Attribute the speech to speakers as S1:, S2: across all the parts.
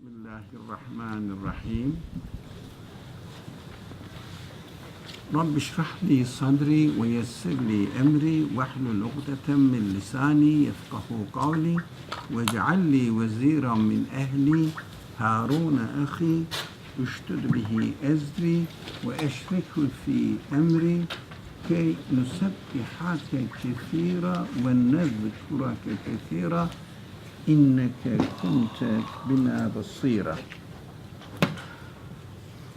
S1: الله الرحمن الرحيم رب اشرح لي صدري ويسر لي أمري واحلل عقدة من لساني يفقه قولي واجعل لي وزيرا من أهلي هارون أخي اشتد به أزري وأشركه في أمري كي نسبحك كثيرا ونذكرك كثيرا إنك كنت بنا بصيرا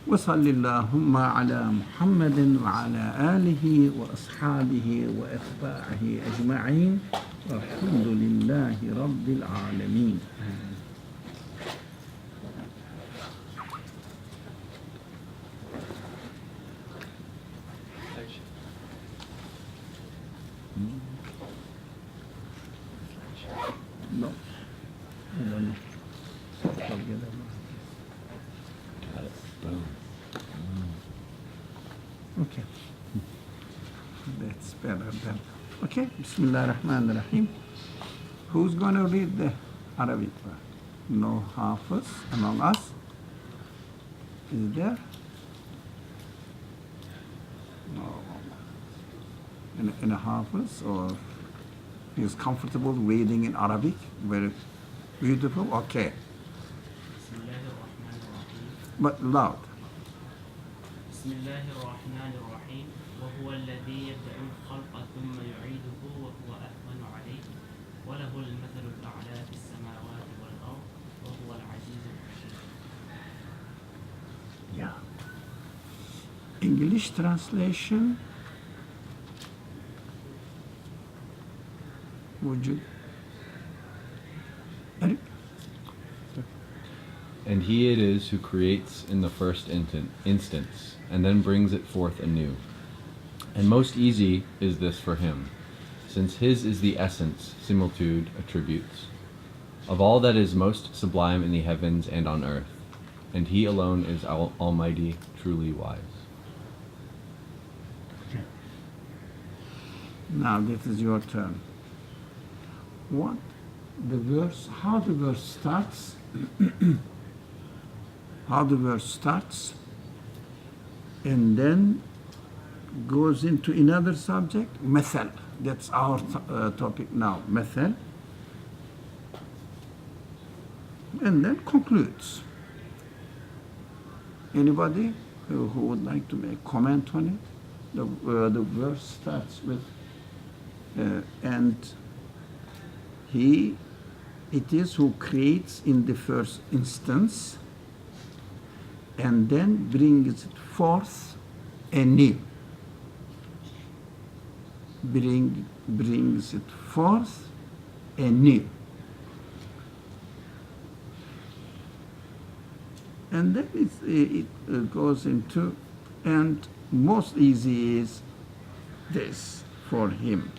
S1: وصل اللهم على محمد وعلى آله وأصحابه وأتباعه أجمعين والحمد لله رب العالمين. No. Okay. That's better than. Okay. Bismillah ar-Rahman ar-Rahim. Who's going to read the Arabic part? No Hafiz among us? Is there? No. In a Hafiz, or he is comfortable reading in Arabic? Very beautiful. Okay. But loud.
S2: بسم الله الرحمن الرحيم وهو الذي يبدأ الخلق ثم يعيده وهو أهون عليه وله المثل الأعلى في السماوات والأرض وهو العزيز الحكيم.
S1: Yeah. English translation. Would you? Eric?
S3: And he it is who creates in the first instance, and then brings it forth anew. And most easy is this for him, since his is the essence, similitude, attributes, of all that is most sublime in the heavens and on earth, and he alone is almighty, truly wise.
S1: Now this is your turn. What the verse, how the verse starts, how the verse starts, and then goes into another subject, مثل. That's our topic now, مثل. And then concludes. Anybody who would like to make comment on it? The verse starts with, and it is who creates in the first instance and then brings it forth anew. Brings it forth anew. And then it goes into, and most easy is this for him.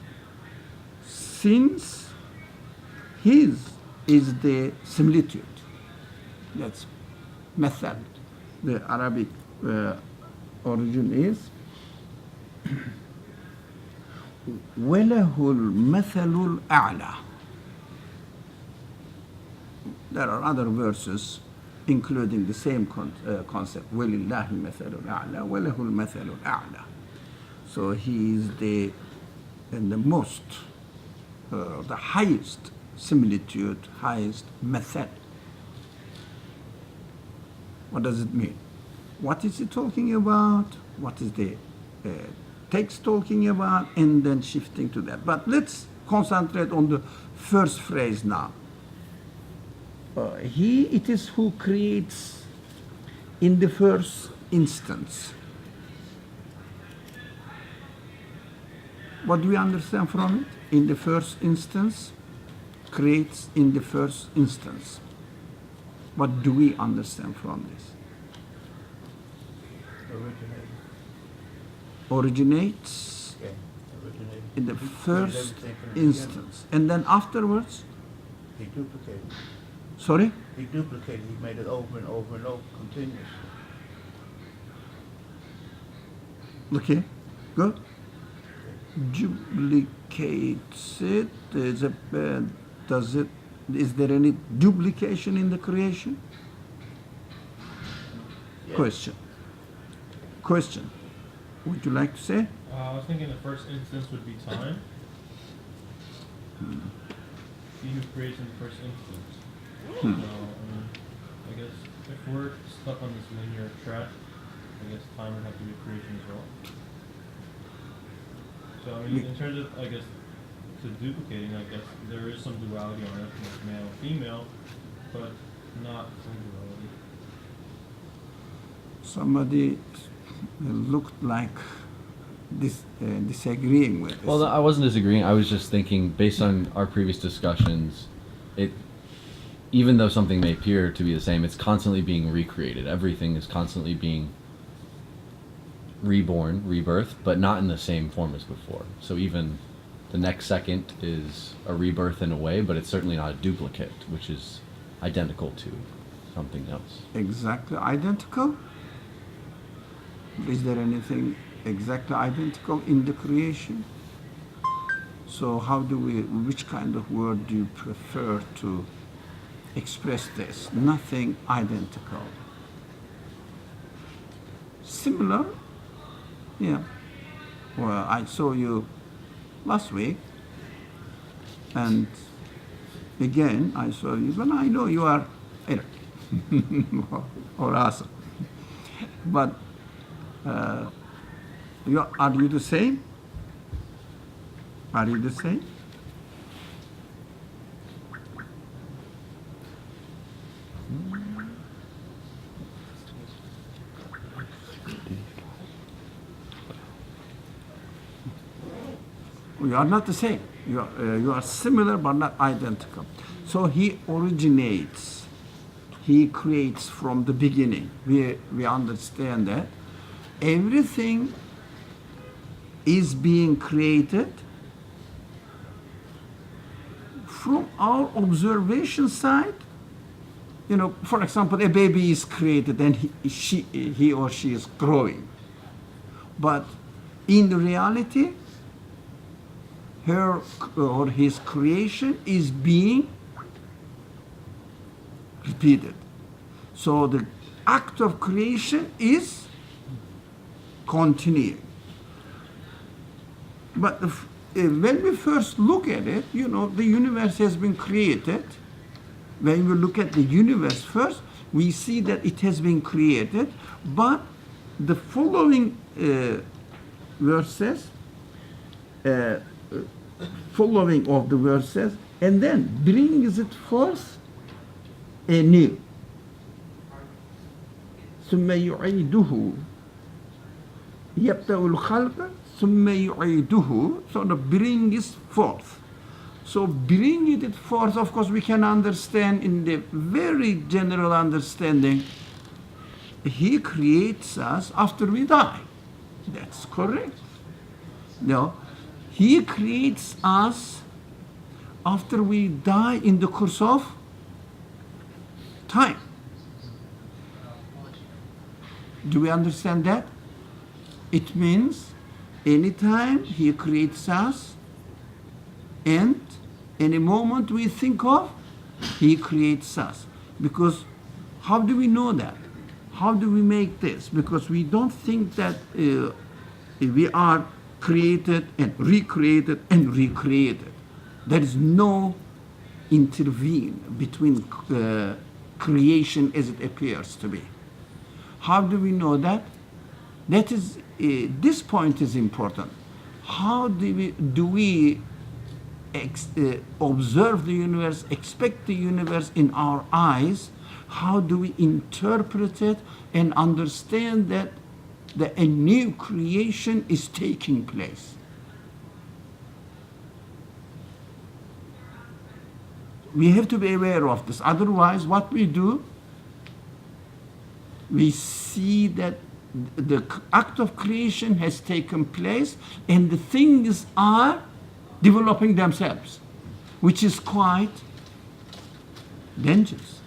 S1: Since his is the similitude. That's method. The Arabic origin is وَلَهُ الْمَثَلُ الْأَعْلَى. There are other verses including the same concept. وَلِلَّهِ الْمَثَلُ الْأَعْلَى وَلَهُ الْمَثَلُ الْأَعْلَى. So he is the most, the highest similitude, highest method. What does it mean? What is it talking about? What is the text talking about? And then shifting to that. But let's concentrate on the first phrase now. It is who creates in the first instance. What do we understand from it? In the first instance, creates in the first instance. What do we understand from this? Originates in the first instance. And then afterwards?
S4: He duplicated.
S1: Sorry?
S4: He duplicated. He made it over and over and over continuously.
S1: Okay, good. Duplicates it. Is there any duplication in the creation? Question. Question. Would you like to say?
S5: I was thinking the first instance would be time. He who creates in the first instance. So, I guess if we're stuck on this linear track, I guess time would have to be creation as well. So, I mean, in terms of, I guess, to duplicating, I guess there is some duality on earth, like male and female, but not full duality.
S1: Somebody looked like disagreeing with this.
S3: Well, I wasn't disagreeing. I was just thinking, based on our previous discussions, even though something may appear to be the same, it's constantly being recreated. Everything is constantly being reborn, rebirthed, but not in the same form as before. So even the next second is a rebirth in a way, but it's certainly not a duplicate, which is identical to something else.
S1: Exactly identical? Is there anything exactly identical in the creation? So which kind of word do you prefer to express this? Nothing identical. Similar? Yeah. Well, I saw you last week, and again I saw you, but I know you are Arab or Asa. But are you the same? Are you the same? You are not the same. You are similar but not identical. So he originates, he creates from the beginning. We understand that everything is being created from our observation side. You know, for example, a baby is created and he or she is growing. But in the reality, her or his creation is being repeated. So the act of creation is continuing. But when we first look at it, you know, the universe has been created. When we look at the universe first, we see that it has been created, but the following verses, following of the verses, and then brings it forth anew. ثم يعيده يبدأ الخلق ثم يعيده, so the bring is forth. So bringing it forth, of course, we can understand in the very general understanding, he creates us after we die. That's correct. No, he creates us after we die in the course of time. Do we understand that? It means anytime he creates us, and any moment we think of, he creates us. Because how do we know that? How do we make this? Because we don't think that we are created and recreated and recreated. There is no intervene between creation as it appears to be. How do we know that? That is, this point is important. How do we observe the universe, expect the universe in our eyes? How do we interpret it and understand that a new creation is taking place? We have to be aware of this. Otherwise, what we do, we see that the act of creation has taken place and the things are developing themselves, which is quite dangerous.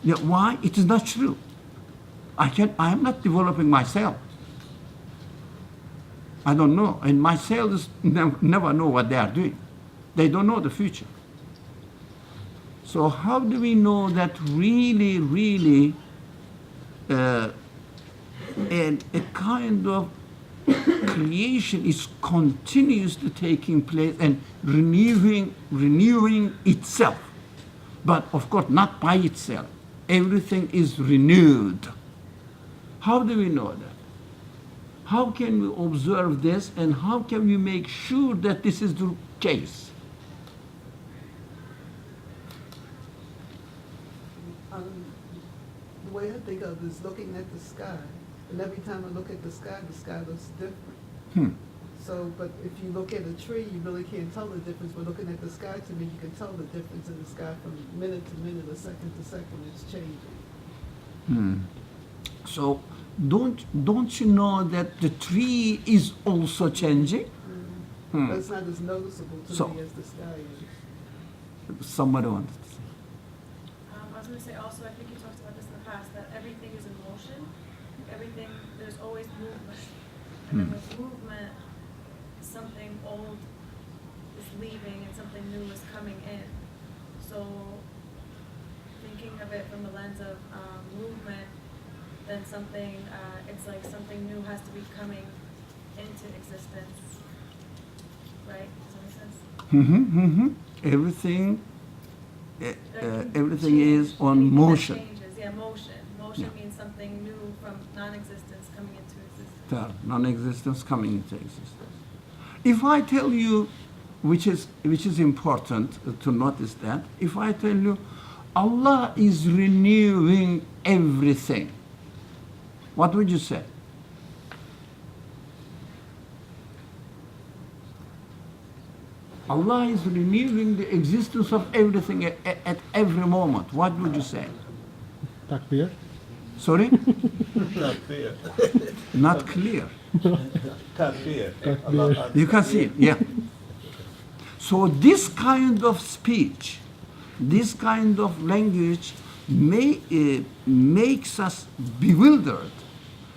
S1: Yeah, why? It is not true. I am not developing myself. I don't know. And my cells never know what they are doing. They don't know the future. So how do we know that really and a kind of creation is continuously taking place and renewing itself. But of course, not by itself. Everything is renewed. How do we know that? How can we observe this, and how can we make sure that this is the case?
S6: The way I think of it is looking at the sky. And every time I look at the sky looks different. So, but if you look at a tree, you really can't tell the difference. But looking at the sky, to me, you can tell the difference in the sky from minute to minute, or second to second. It's changing.
S1: So don't you know that the tree is also changing?
S6: But it's not as noticeable to
S1: So-
S6: me as the sky is.
S1: Somebody wanted to say.
S7: I was going to say also, I think you talked about this in the past, that everything is in motion. Everything, there's always movement. And then with movement, something old is leaving and something new is coming in. So thinking of it from the lens of movement, then something, it's like something new has to be coming into existence. Right? Does that make sense?
S1: Everything,
S7: That can
S1: everything
S7: change,
S1: is on
S7: anything that
S1: motion.
S7: changes. Yeah, motion. Motion
S1: Yeah.
S7: means something new from non-existence coming into existence.
S1: Non-existence coming into existence. If I tell you, which is important to notice that, if I tell you Allah is renewing everything, what would you say? Allah is renewing the existence of everything at every moment. What would you say?
S8: Takbir.
S1: Sorry?
S4: Not fair.
S1: Not clear.
S4: Takbir.
S8: Takbir.
S1: You can see it, yeah. So this kind of speech, this kind of language makes us bewildered,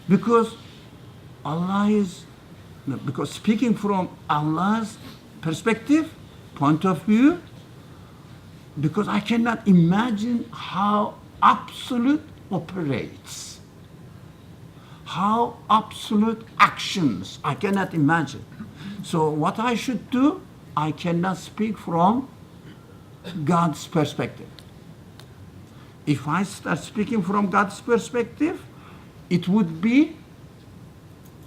S1: because because speaking from Allah's perspective, point of view, because I cannot imagine how absolute operates, how absolute actions, I cannot imagine. So what I should do, I cannot speak from God's perspective. If I start speaking from God's perspective, it would be,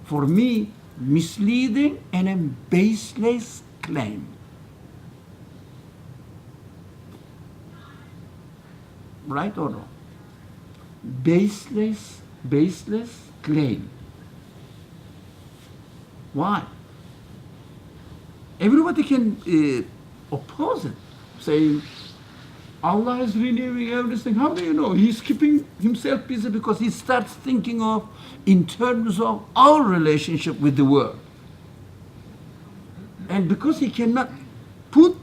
S1: for me, misleading and a baseless claim. Right or wrong? Baseless claim. Why? Everybody can oppose it, saying Allah is renewing everything. How do you know? He's keeping himself busy because he starts thinking of in terms of our relationship with the world. And because he cannot put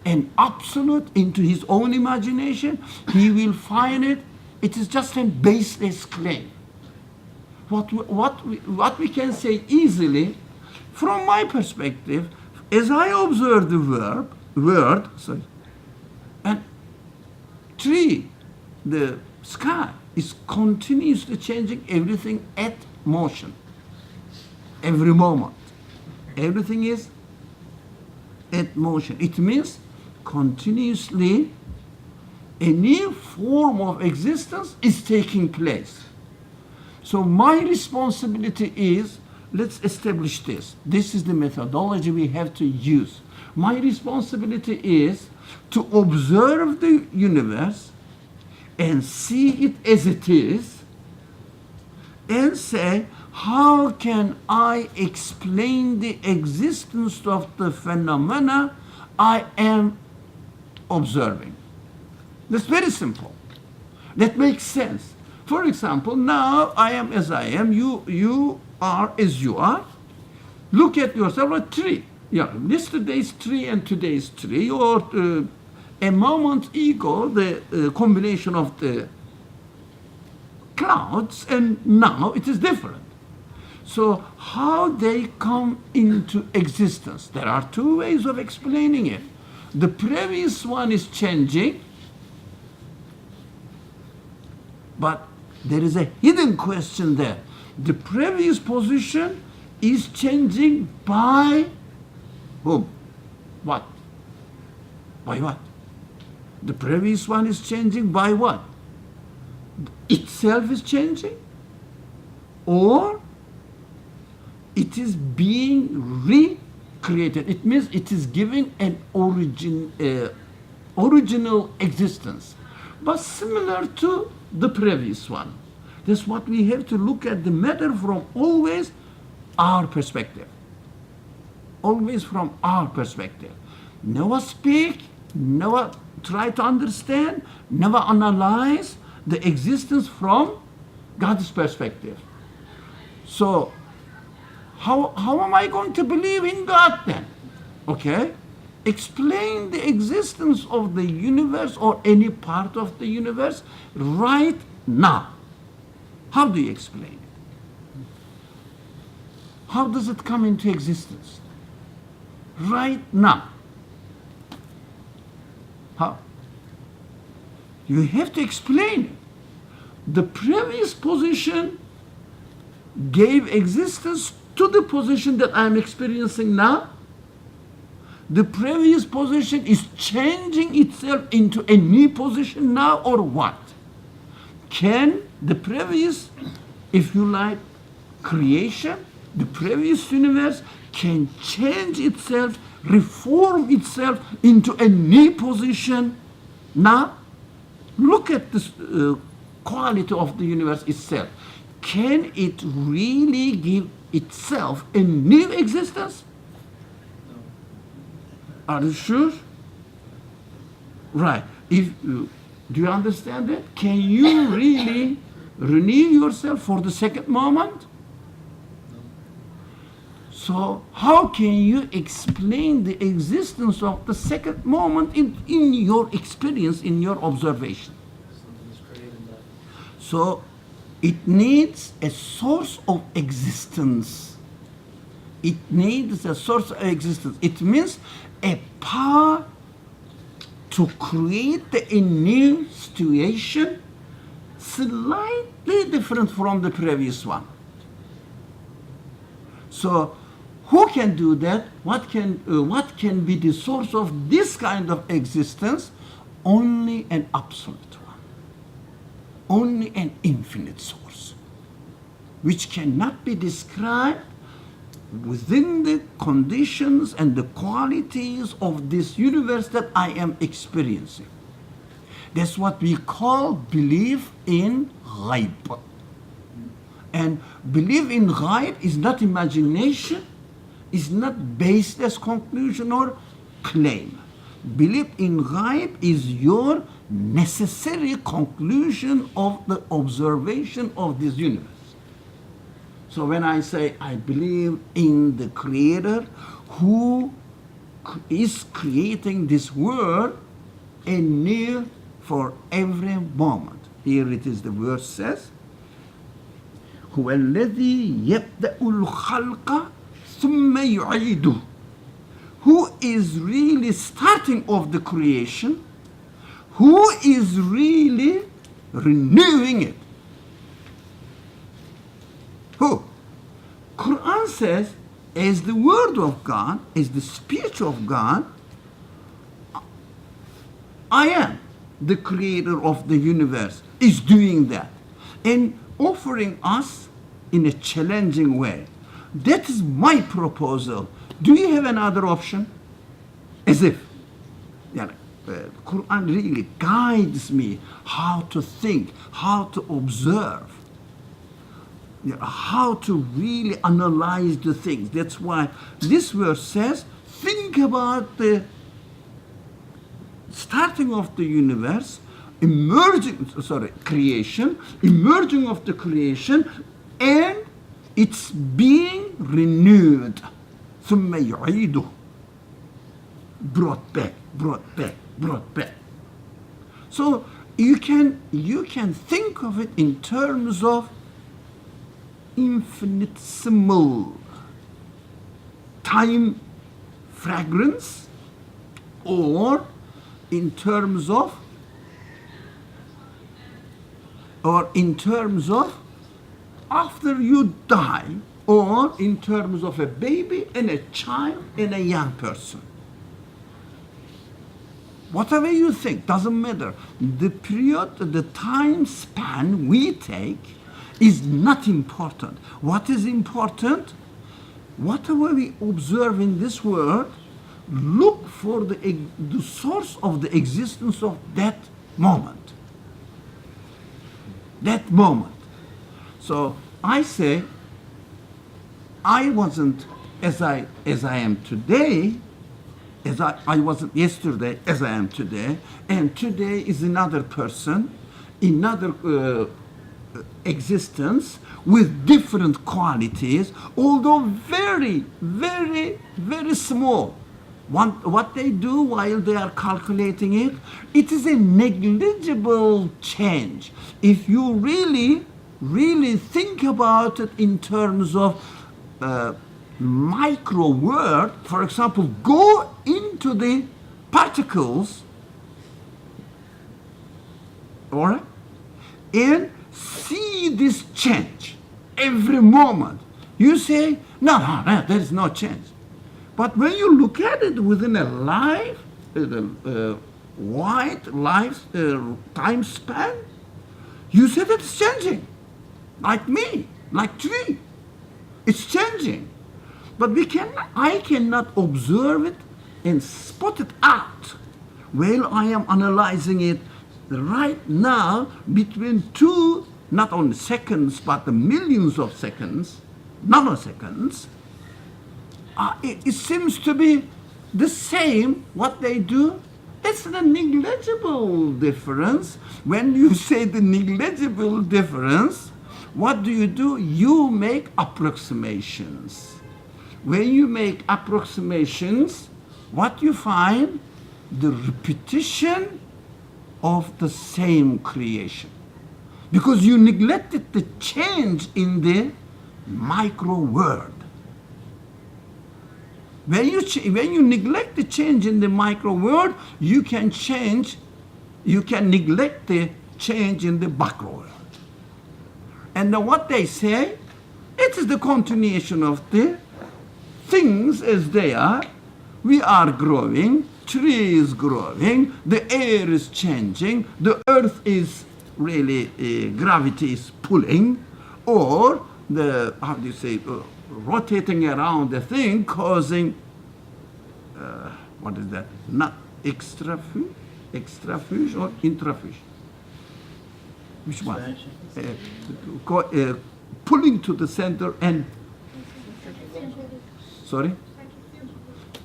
S1: an absolute into his own imagination, he will find it is just a baseless claim. What we can say easily, from my perspective, as I observe the word, and tree, the sky is continuously changing everything at motion, every moment. Everything is at motion. It means continuously a new form of existence is taking place. So my responsibility is, let's establish this. This is the methodology we have to use. My responsibility is to observe the universe and see it as it is and say, how can I explain the existence of the phenomena I am observing? That's very simple. That makes sense. For example, now I am as I am, you are as you are. Look at yourself, a tree. Yeah, yesterday's tree and today's tree, or a moment ago, the combination of the clouds, and now it is different. So how they come into existence? There are two ways of explaining it. The previous one is changing, but There is a hidden question there. The previous position is changing by whom? What? By what? The previous one is changing by what? Itself is changing? Or it is being recreated? It means it is giving an original existence, but similar to the previous one. That's what we have to look at the matter from always our perspective. Always from our perspective. Never speak, never try to understand, never analyze the existence from God's perspective. So, how am I going to believe in God then? Okay? Explain the existence of the universe or any part of the universe right now. How do you explain it? How does it come into existence? Right now. How? You have to explain it. The previous position gave existence to the position that I'm experiencing now. The previous position is changing itself into a new position now, or what? Can the previous, if you like, creation, the previous universe can change itself, reform itself into a new position now? Look at this quality of the universe itself. Can it really give itself a new existence? Are you sure? Right. Do you understand that? Can you really renew yourself for the second moment? So how can you explain the existence of the second moment in your experience, in your observation? So it needs a source of existence. It needs a source of existence. It means a power to create a new situation slightly different from the previous one. So who can do that? What can be the source of this kind of existence? Only an absolute one. Only an infinite source, which cannot be described within the conditions and the qualities of this universe that I am experiencing. That's what we call belief in ghaib. And belief in ghaib is not imagination, is not baseless conclusion or claim. Belief in ghaib is your necessary conclusion of the observation of this universe. So when I say I believe in the Creator who is creating this world anew for every moment. Here it is, the verse says, هو الذي يبدأ الخلق ثم يعيده. Who is really starting off the creation? Who is really renewing it? Who? Quran says, as the word of God, as the speech of God, I am the creator of the universe, is doing that and offering us in a challenging way. That is my proposal. Do you have another option? As if, Quran really guides me how to think, how to observe, how to really analyze the things. That's why this verse says, think about the starting of the universe, creation, emerging of the creation, and it's being renewed. ثم يعيده. Brought back, brought back, brought back. So you can think of it in terms of infinitesimal time fragments, or in terms of or in terms of after you die, or in terms of a baby and a child and a young person. Whatever you think, doesn't matter. The period, the time span we take is not important. What is important? Whatever we observe in this world, look for the source of the existence of that moment. That moment. So I say, I wasn't as I am today, as I wasn't yesterday, as I am today, and today is another person, another existence with different qualities, although very, very, very small. What they do while they are calculating it, it is a negligible change. If you really, really think about it in terms of micro world, for example, go into the particles, all right, and see this change every moment. You say, no, there is no change. But when you look at it within a life, wide life time span, you say that it's changing. Like me, like tree. It's changing. But I cannot observe it and spot it out while I am analyzing it right now between two, not only seconds, but the millions of seconds, nanoseconds. It seems to be the same what they do. It's a negligible difference. When you say the negligible difference, what do? You make approximations. When you make approximations, what you find? The repetition of the same creation. Because you neglected the change in the micro world. When you neglect the change in the micro world, you can neglect the change in the macro world. And what they say, it is the continuation of the things as they are. We are growing, tree is growing, the air is changing, the earth is really, gravity is pulling, or the, rotating around the thing, causing, what is that? Not extrafuge or intrafuge? Which one? Pulling to the center and, sorry?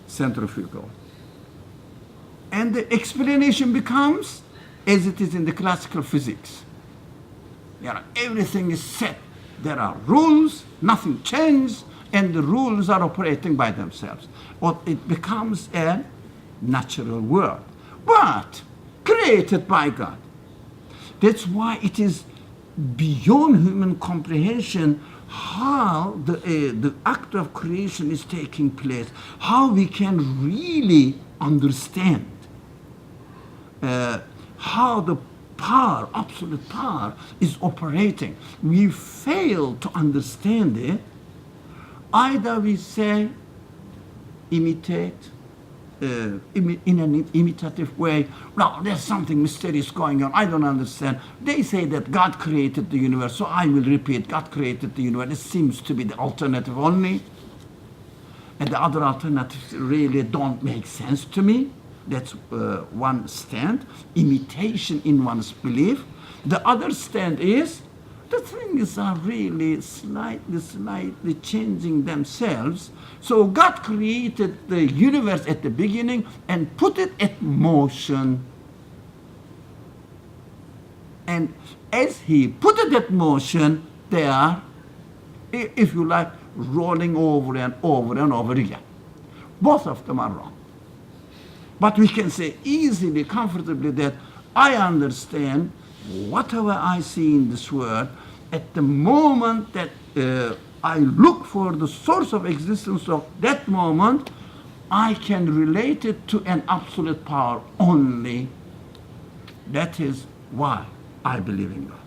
S1: Centrifugal. And the explanation becomes as it is in the classical physics. Everything is set. There are rules, nothing changes, and the rules are operating by themselves. Or it becomes a natural world, but created by God. That's why it is beyond human comprehension how the act of creation is taking place, how we can really understand how the power, absolute power, is operating. We fail to understand it. Either we say, imitate, in an imitative way, no, there's something mysterious going on, I don't understand. They say that God created the universe, so I will repeat, God created the universe. It seems to be the alternative only. And the other alternatives really don't make sense to me. That's one stand, imitation in one's belief. The other stand is, the things are really slightly changing themselves. So God created the universe at the beginning and put it at motion. And as he put it at motion, they are, if you like, rolling over and over and over again. Both of them are wrong. But we can say easily, comfortably that I understand whatever I see in this world, at the moment that I look for the source of existence of that moment, I can relate it to an absolute power only. That is why I believe in God.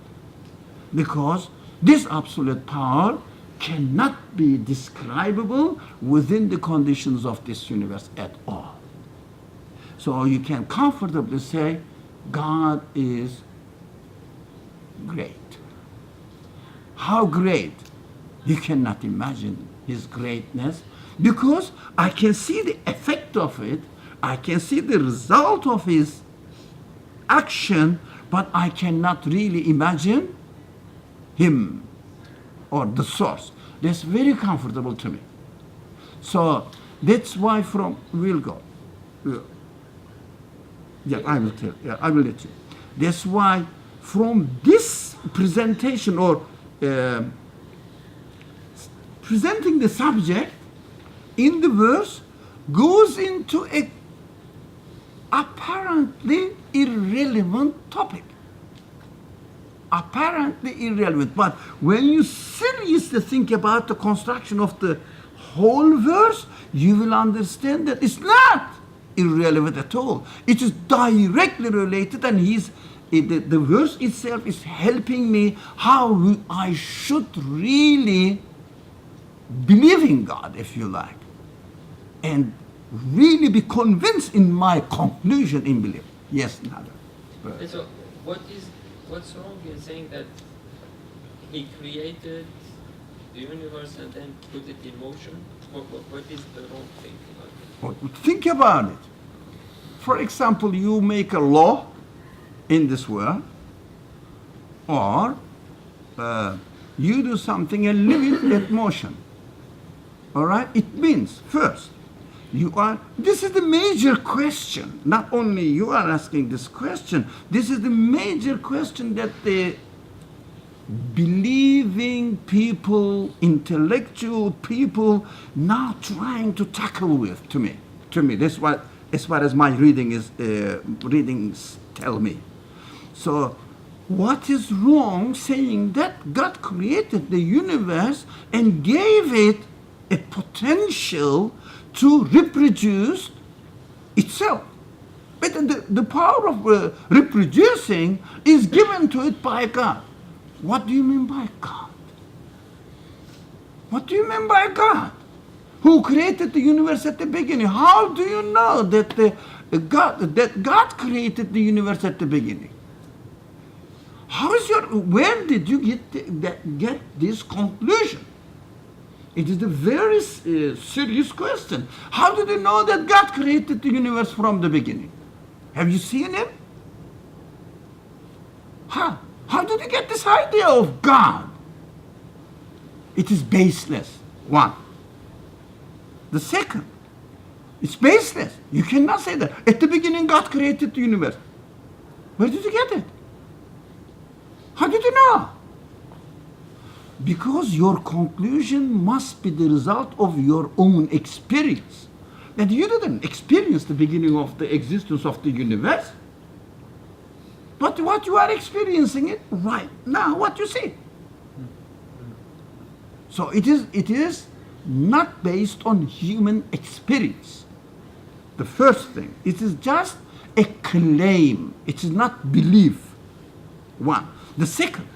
S1: because this absolute power cannot be describable within the conditions of this universe at all. So you can comfortably say God is great. How great? You cannot imagine his greatness, because I can see the effect of it, I can see the result of his action, but I cannot really imagine him or the source. That's very comfortable to me. So that's why we'll go. Yeah, I will tell. Yeah, I will let you. That's why from this presentation or presenting the subject in the verse goes into a apparently irrelevant topic. Apparently irrelevant. But when you seriously think about the construction of the whole verse, you will understand that it's not irrelevant at all. It is directly related, and the verse itself is helping me how I should really believe in God, if you like, and really be convinced in my conclusion in belief. Yes, Nada.
S9: And so, what's wrong in saying that he created the universe and then put it in motion? What is the wrong thing about it?
S1: Think about it. For example, you make a law in this world, or you do something and leave it at motion. All right? It means, first, this is the major question. Not only you are asking this question, this is the major question that the believing people, intellectual people, now trying to tackle with to me. That's what, as far as my readings tell me. So, what is wrong saying that God created the universe and gave it a potential to reproduce itself? But the power of reproducing is given to it by God. What do you mean by God? What do you mean by God? Who created the universe at the beginning? How do you know that God created the universe at the beginning? Where did you get this conclusion? It is a very serious question. How did you know that God created the universe from the beginning? Have you seen him? How did you get this idea of God? It is baseless, one. The second, it's baseless. You cannot say that. At the beginning, God created the universe. Where did you get it? How did you know? Because your conclusion must be the result of your own experience. And you didn't experience the beginning of the existence of the universe. But what you are experiencing it right now, what you see. So it is not based on human experience. The first thing, it is just a claim. It is not belief. One. The second,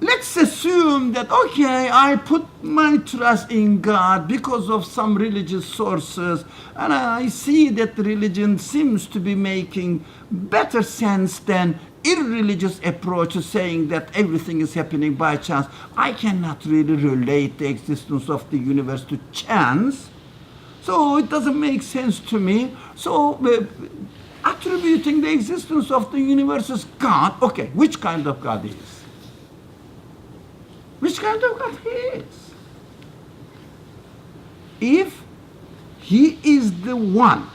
S1: let's assume that, okay, I put my trust in God because of some religious sources, and I see that religion seems to be making better sense than irreligious approach of saying that everything is happening by chance. I cannot really relate the existence of the universe to chance, so it doesn't make sense to me. So attributing the existence of the universe as God, okay, which kind of God is? Which kind of God he is? If he is the one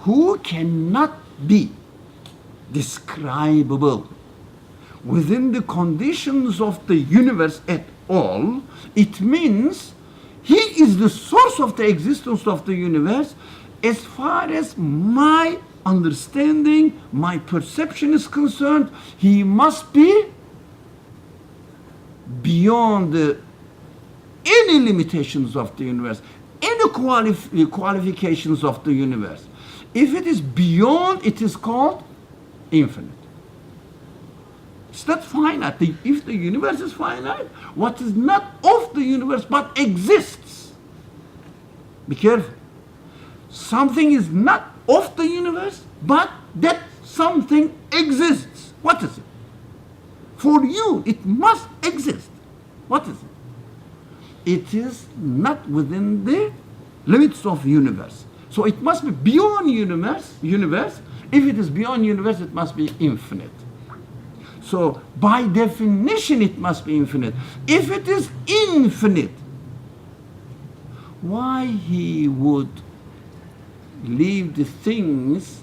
S1: who cannot be describable within the conditions of the universe at all, it means he is the source of the existence of the universe. As far as my understanding, my perception is concerned, he must be beyond any limitations of the universe, any qualifications of the universe. If it is beyond, it is called infinite. It's not finite. If the universe is finite, what is not of the universe but exists? Be careful. Something is not of the universe, but that something exists. What is it? For you, it must exist. What is it? It is not within the limits of universe. So it must be beyond universe. If it is beyond universe, it must be infinite. So by definition, it must be infinite. If it is infinite, why he would leave the things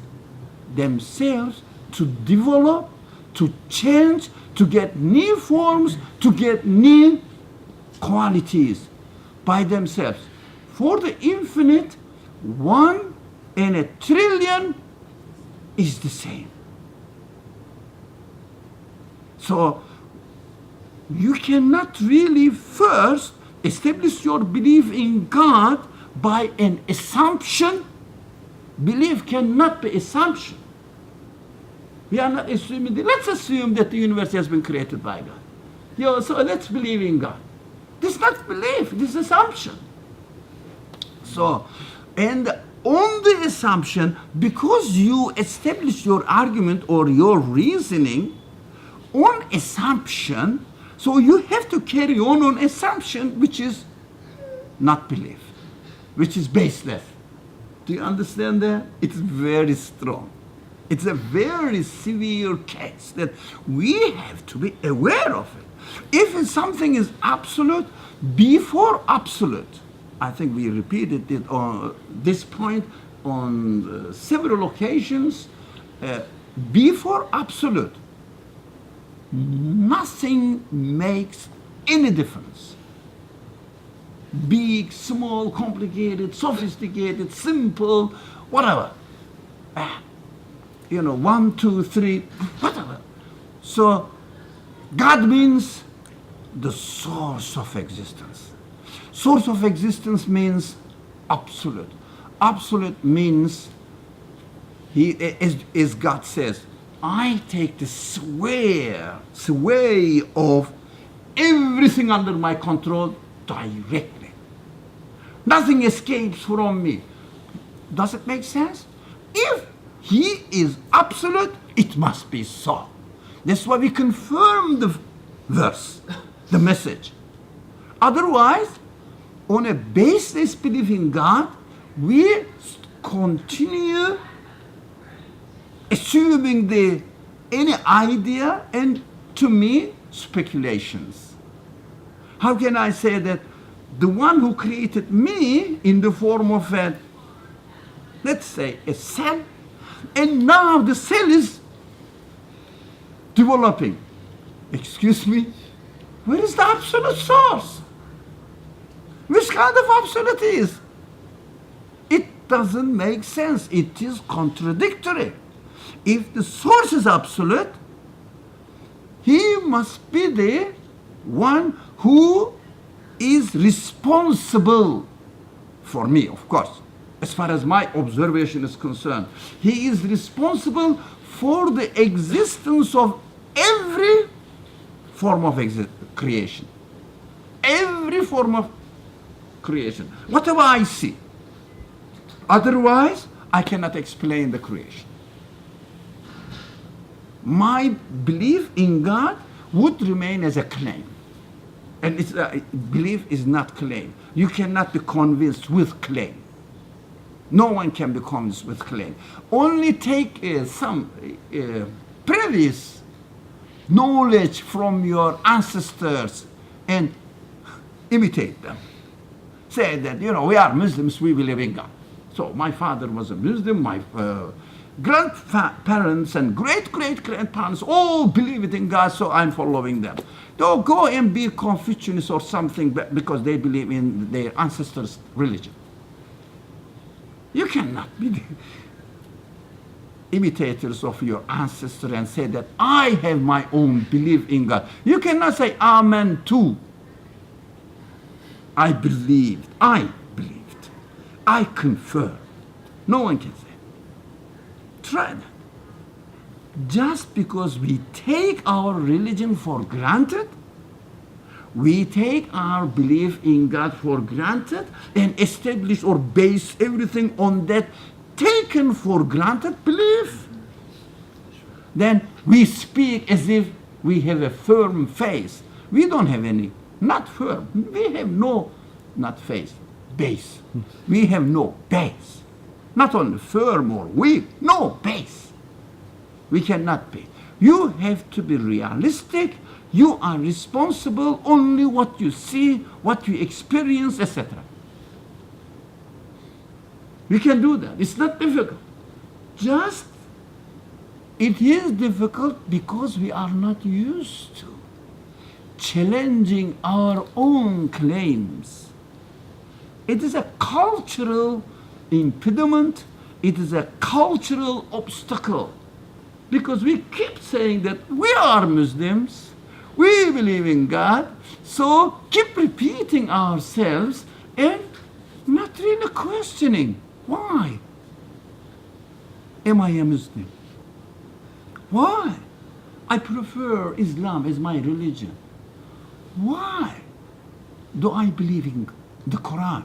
S1: themselves to develop, to change, to get new forms, to get new qualities by themselves? For the infinite, 1 in a trillion is the same. So you cannot really first establish your belief in God by an assumption. Belief cannot be assumption. We are not assuming. Let's assume that the universe has been created by God. So let's believe in God. This is not belief, this is assumption. So, and on the assumption, because you establish your argument or your reasoning on assumption, so you have to carry on assumption, which is not belief, which is baseless. Do you understand that? It's very strong. It's a very severe case that we have to be aware of it. If something is absolute, before absolute, I think we repeated it on this point on several occasions, before absolute, nothing makes any difference. Big, small, complicated, sophisticated, simple, whatever. 1, 2, 3, whatever. So God means the source of existence. Source of existence means absolute. Absolute means, as God says, I take the sway of everything under my control directly. Nothing escapes from me. Does it make sense? If he is absolute, it must be so. That's why we confirm the verse, the message. Otherwise, on a baseless belief in God, we continue assuming any idea, and to me, speculations. How can I say that the one who created me in the form of let's say a cell, and now the cell is developing? Excuse me, where is the absolute source? Which kind of absolute is? It doesn't make sense. It is contradictory. If the source is absolute, he must be the one who is responsible for me, of course, as far as my observation is concerned. He is responsible for the existence of every form of creation. Every form of creation. Whatever I see. Otherwise, I cannot explain the creation. My belief in God would remain as a claim. And belief is not claim. You cannot be convinced with claim. No one can be convinced with claim. Only take some previous knowledge from your ancestors and imitate them. Say that, we are Muslims, we believe in God. So my father was a Muslim, my grandparents and great-great-grandparents all believed in God, so I'm following them. Don't go and be Confucianist or something because they believe in their ancestors' religion. You cannot be the imitators of your ancestor and say that I have my own belief in God. You cannot say amen too. I believed, I confer. No one can say. Try that. just because we take our religion for granted, we take our belief in God for granted and establish or base everything on that taken for granted belief. Then we speak as if we have a firm faith. We don't have any, not firm. We have no, not faith, base. We have no base. Not only firm or weak, no base. We cannot be. You have to be realistic. You are responsible only what you see, what you experience, etc. We can do that. It's not difficult. Just it is difficult because we are not used to challenging our own claims. It is a cultural impediment. It is a cultural obstacle. Because we keep saying that we are Muslims, we believe in God, so keep repeating ourselves and not really questioning, why am I a Muslim? Why? I prefer Islam as my religion. Why do I believe in the Quran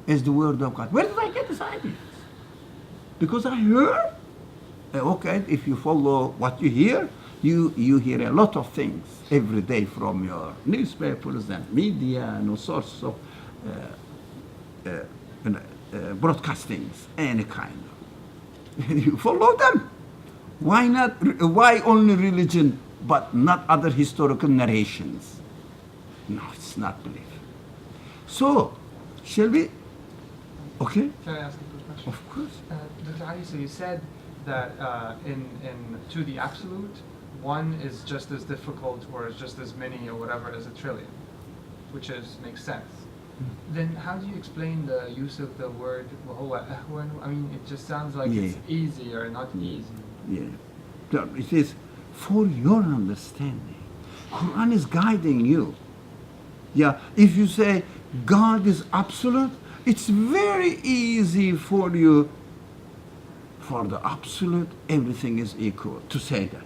S1: as the word of God? Where did I get this idea? Because I heard. Okay, if you follow what you hear, you hear a lot of things every day from your newspapers and media and all sorts of broadcastings, any kind of. You follow them. Why not? Why only religion, but not other historical narrations? No, it's not belief. So, shall we? Okay.
S10: Can I ask a quick question?
S1: Of course.
S10: Dr. Ali, so you said that in to the absolute, one is just as difficult or is just as many or whatever as a trillion, which makes sense. Then how do you explain the use of the word وَهُوَ أَهْوَنُ? I mean, it just sounds like it's easy or not easy.
S1: Yeah. So it is for your understanding. Quran is guiding you. Yeah. If you say God is absolute, it's very easy for you. For the absolute, everything is equal, to say that.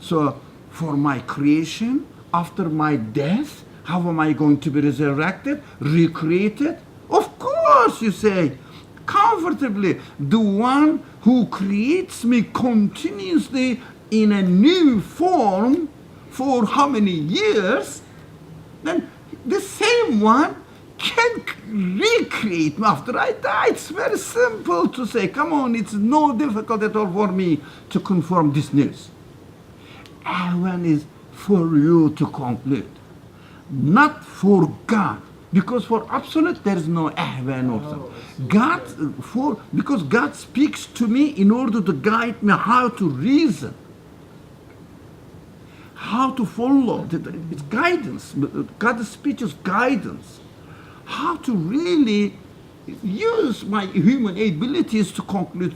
S1: So, for my creation, after my death, how am I going to be resurrected, recreated? Of course, you say, comfortably, the one who creates me continuously in a new form for how many years, then the same one can recreate me after I die. It's very simple to say, come on, it's no difficult at all for me to confirm this news. Ahwan is for you to conclude, not for God. Because for absolute there is no ahwan or something. God, because God speaks to me in order to guide me how to reason, how to follow. It's guidance. God's speech is guidance. How to really use my human abilities to conclude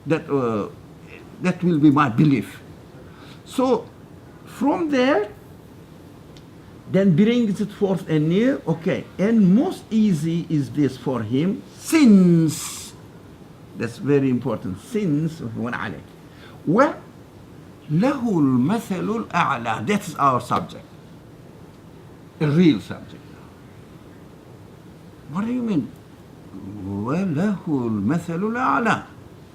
S1: that will be my belief. So from there, then brings it forth anew. Okay, and most easy is this for him, since, that's very important, since, well, له المثل الأعلى. That's our subject, a real subject. What do you mean? وَلَهُ الْمَثَلُ الْأَعْلَى.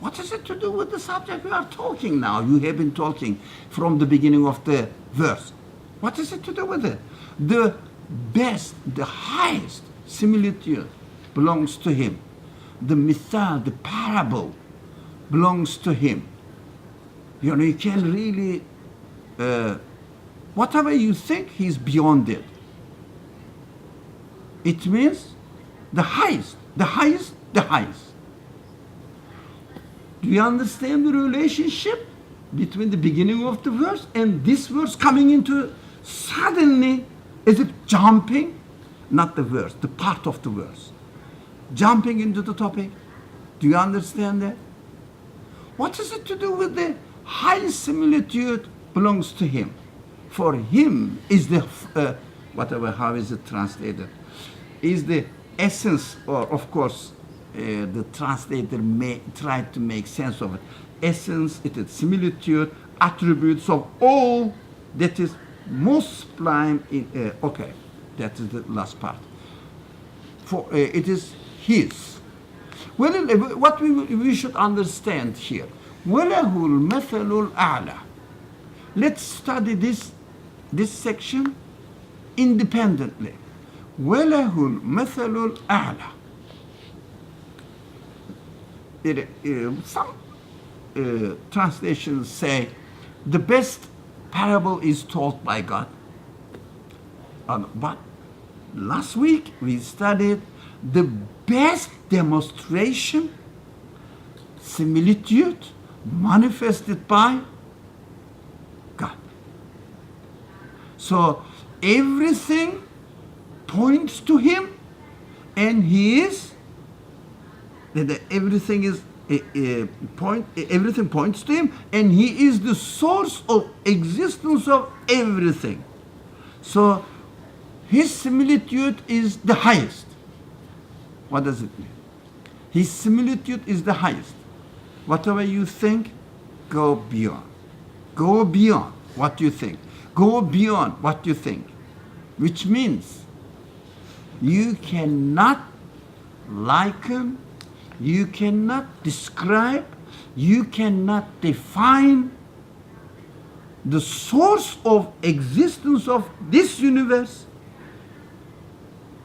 S1: What is it to do with the subject we are talking now? You have been talking from the beginning of the verse. What is it to do with it? The best, the highest similitude belongs to him. The mithal, the parable belongs to him. You know, you can really, whatever you think, he's beyond it. It means the highest, the highest, the highest. Do you understand the relationship between the beginning of the verse and this verse coming into suddenly, as if jumping, not the verse, the part of the verse, jumping into the topic? Do you understand that? What is it to do with the highest similitude belongs to him? For him is the, whatever, how is it translated? Is the essence, or of course, the translator may try to make sense of it. essence, it is similitude, attributes of all that is most sublime in, okay, that is the last part. For it is his. Well, what we should understand here, وَلَهُ الْمَثَلُ الْأَعْلَى. Let's study this section independently. وَلَهُ الْمَثَلُ الْأَعْلَى. Some translations say the best parable is told by God. But last week we studied the best demonstration, similitude manifested by God. So everything points to him, and he is everything is everything points to him, and he is the source of existence of everything. So his similitude is the highest. What does it mean? His similitude is the highest. Whatever you think, go beyond. Go beyond what you think. Go beyond what you think. Which means you cannot liken, you cannot describe, you cannot define the source of existence of this universe,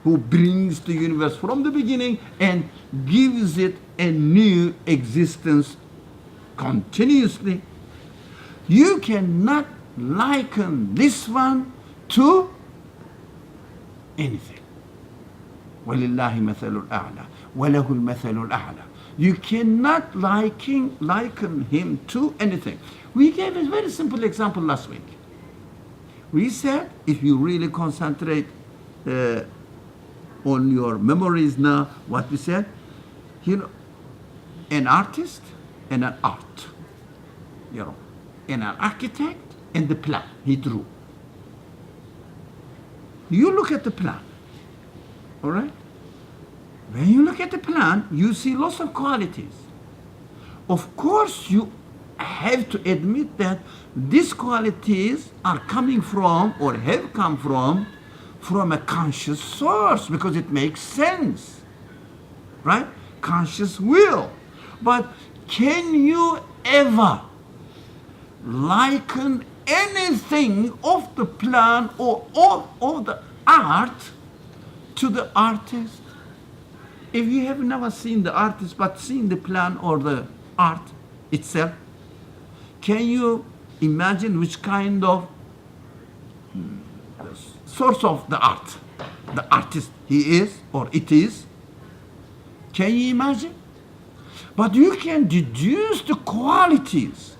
S1: who brings the universe from the beginning and gives it a new existence continuously. You cannot liken this one to anything. وَلِلَّهِ مَثَلُ الْأَعْلَى وَلَهُ الْمَثَلُ الْأَعْلَى. You cannot liken him to anything. We gave a very simple example last week. We said, if you really concentrate on your memories now, what we said, an artist and an art, and an architect and the plan he drew. You look at the plan, all right? When you look at the plan, you see lots of qualities. Of course, you have to admit that these qualities are coming from, or have come from a conscious source, because it makes sense, right? Conscious will. But can you ever liken anything of the plan or of the art to the artist? If you have never seen the artist but seen the plan or the art itself, can you imagine which kind of source of the art, the artist he is or it is? Can you imagine? But you can deduce the qualities.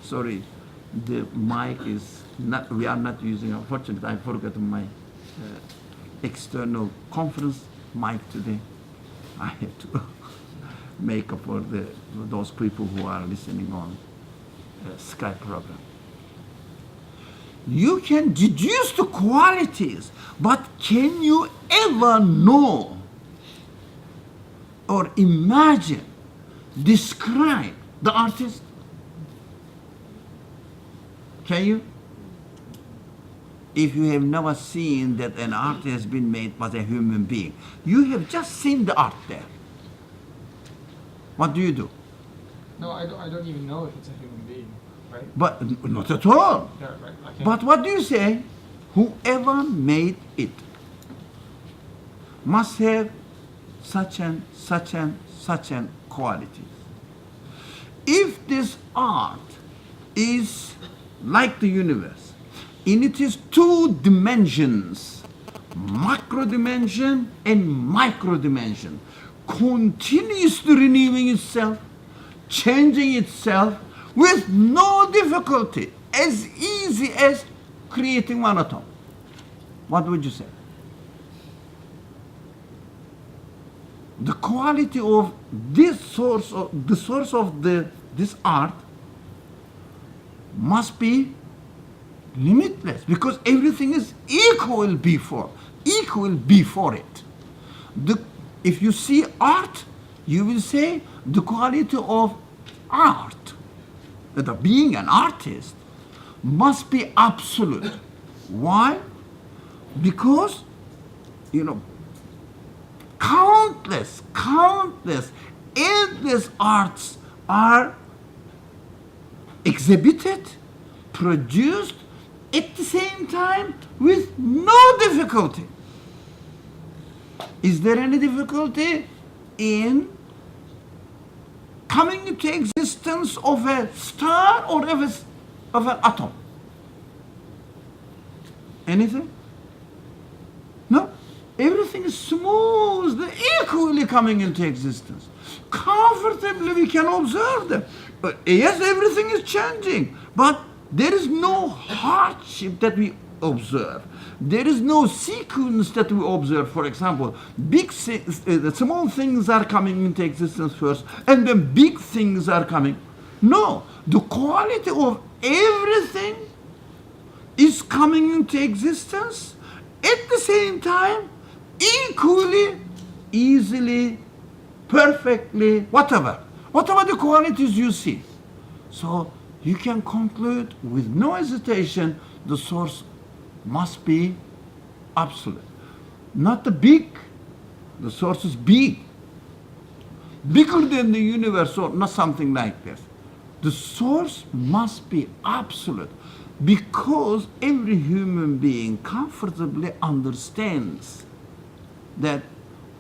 S1: Sorry, the mic is not, we are not using, unfortunately I forgot my external conference mic today. I have to make up for those people who are listening on Skype program. You can deduce the qualities, but can you ever know or imagine, describe the artist? Can you? If you have never seen that an art has been made by a human being, you have just seen the art there. What do?
S10: No, I don't even know if it's a human being, right?
S1: But not at all.
S10: Yeah, right. Okay.
S1: But what do you say? Whoever made it must have such and such and such and qualities. If this art is like the universe, in its two dimensions, macro dimension and micro dimension, continuously renewing itself, changing itself with no difficulty, as easy as creating one atom, what would you say? The quality of this source, the source of this art must be limitless, because everything is equal before it. If you see art, you will say the quality of art, that being an artist, must be absolute. Why? Because, countless, endless arts are exhibited, produced at the same time with no difficulty. Is there any difficulty in coming into existence of a star or of an atom? Anything? No. Everything is smooth, equally coming into existence. Comfortably we can observe them. But yes, everything is changing, but there is no hardship that we observe. There is no sequence that we observe. For example, the small things are coming into existence first, and then big things are coming. No, the quality of everything is coming into existence at the same time, equally, easily, perfectly, whatever the qualities you see. So you can conclude with no hesitation the source must be absolute. Not the big, the source is big, bigger than the universe, or not something like this. The source must be absolute, because every human being comfortably understands that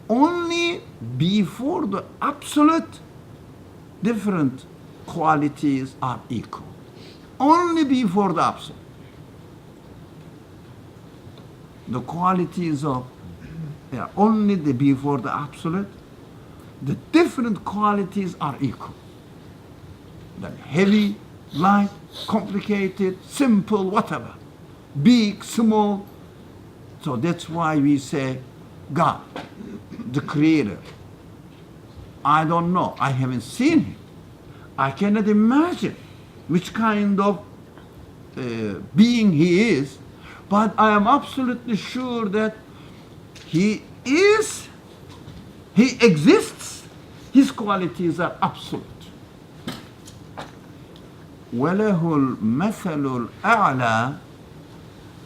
S1: only before the absolute, different qualities are equal. Only before the absolute. The qualities of, only before the absolute, the different qualities are equal. The heavy, light, complicated, simple, whatever, big, small. So that's why we say God, the Creator. I don't know, I haven't seen Him. I cannot imagine which kind of being He is, but I am absolutely sure that He is, He exists, His qualities are absolute. وَلَهُ الْمَثَلُ الْأَعْلَى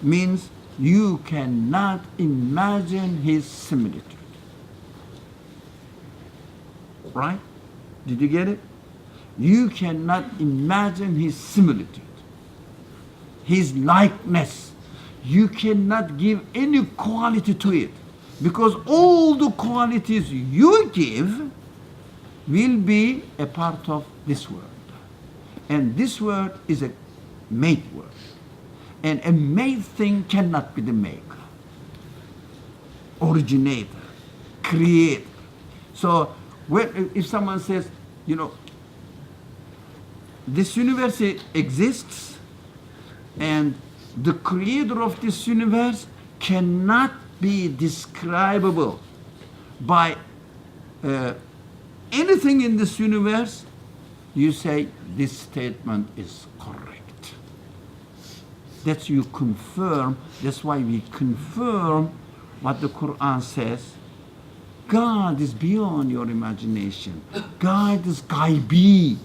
S1: means you cannot imagine His similitude. Right? Did you get it? You cannot imagine His similitude, His likeness. You cannot give any quality to it, because all the qualities you give will be a part of this world. And this world is a made world. And a made thing cannot be the maker, originator, creator. So if someone says, this universe exists, and the creator of this universe cannot be describable by anything in this universe, you say this statement is correct. That's you confirm. That's why we confirm what the Quran says. God is beyond your imagination. God is Gaibi.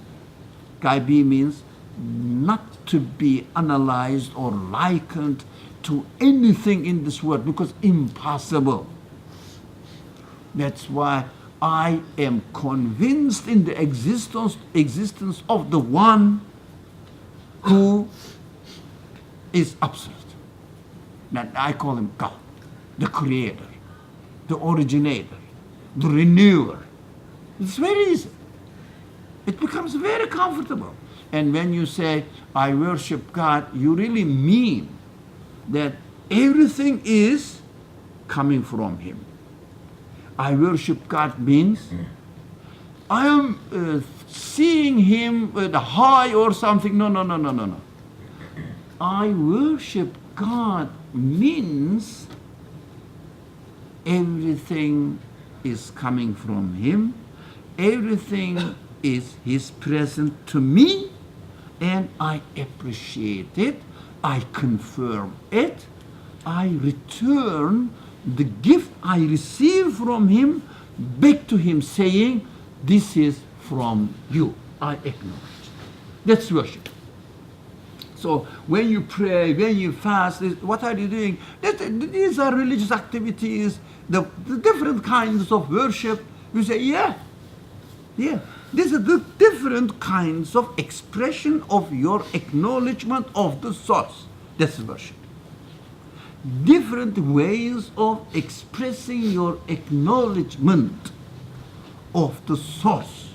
S1: Gaibi means not to be analyzed or likened to anything in this world, because impossible. That's why I am convinced in the existence of the one who is absolute. That I call him God, the creator, the originator, the renewer. It's very easy. It becomes very comfortable. And when you say, I worship God, you really mean that everything is coming from Him. I worship God means I am seeing Him with a high or something. No. I worship God means everything is coming from Him. Everything is present to me, and I appreciate it. I confirm it. I return the gift I receive from Him back to Him, saying, this is from you. I acknowledge. That's worship. So when you pray, when you fast, what are you doing? These are religious activities, the different kinds of worship. You say, yeah. These are the different kinds of expression of your acknowledgement of the source. That's worship. Different ways of expressing your acknowledgement of the source.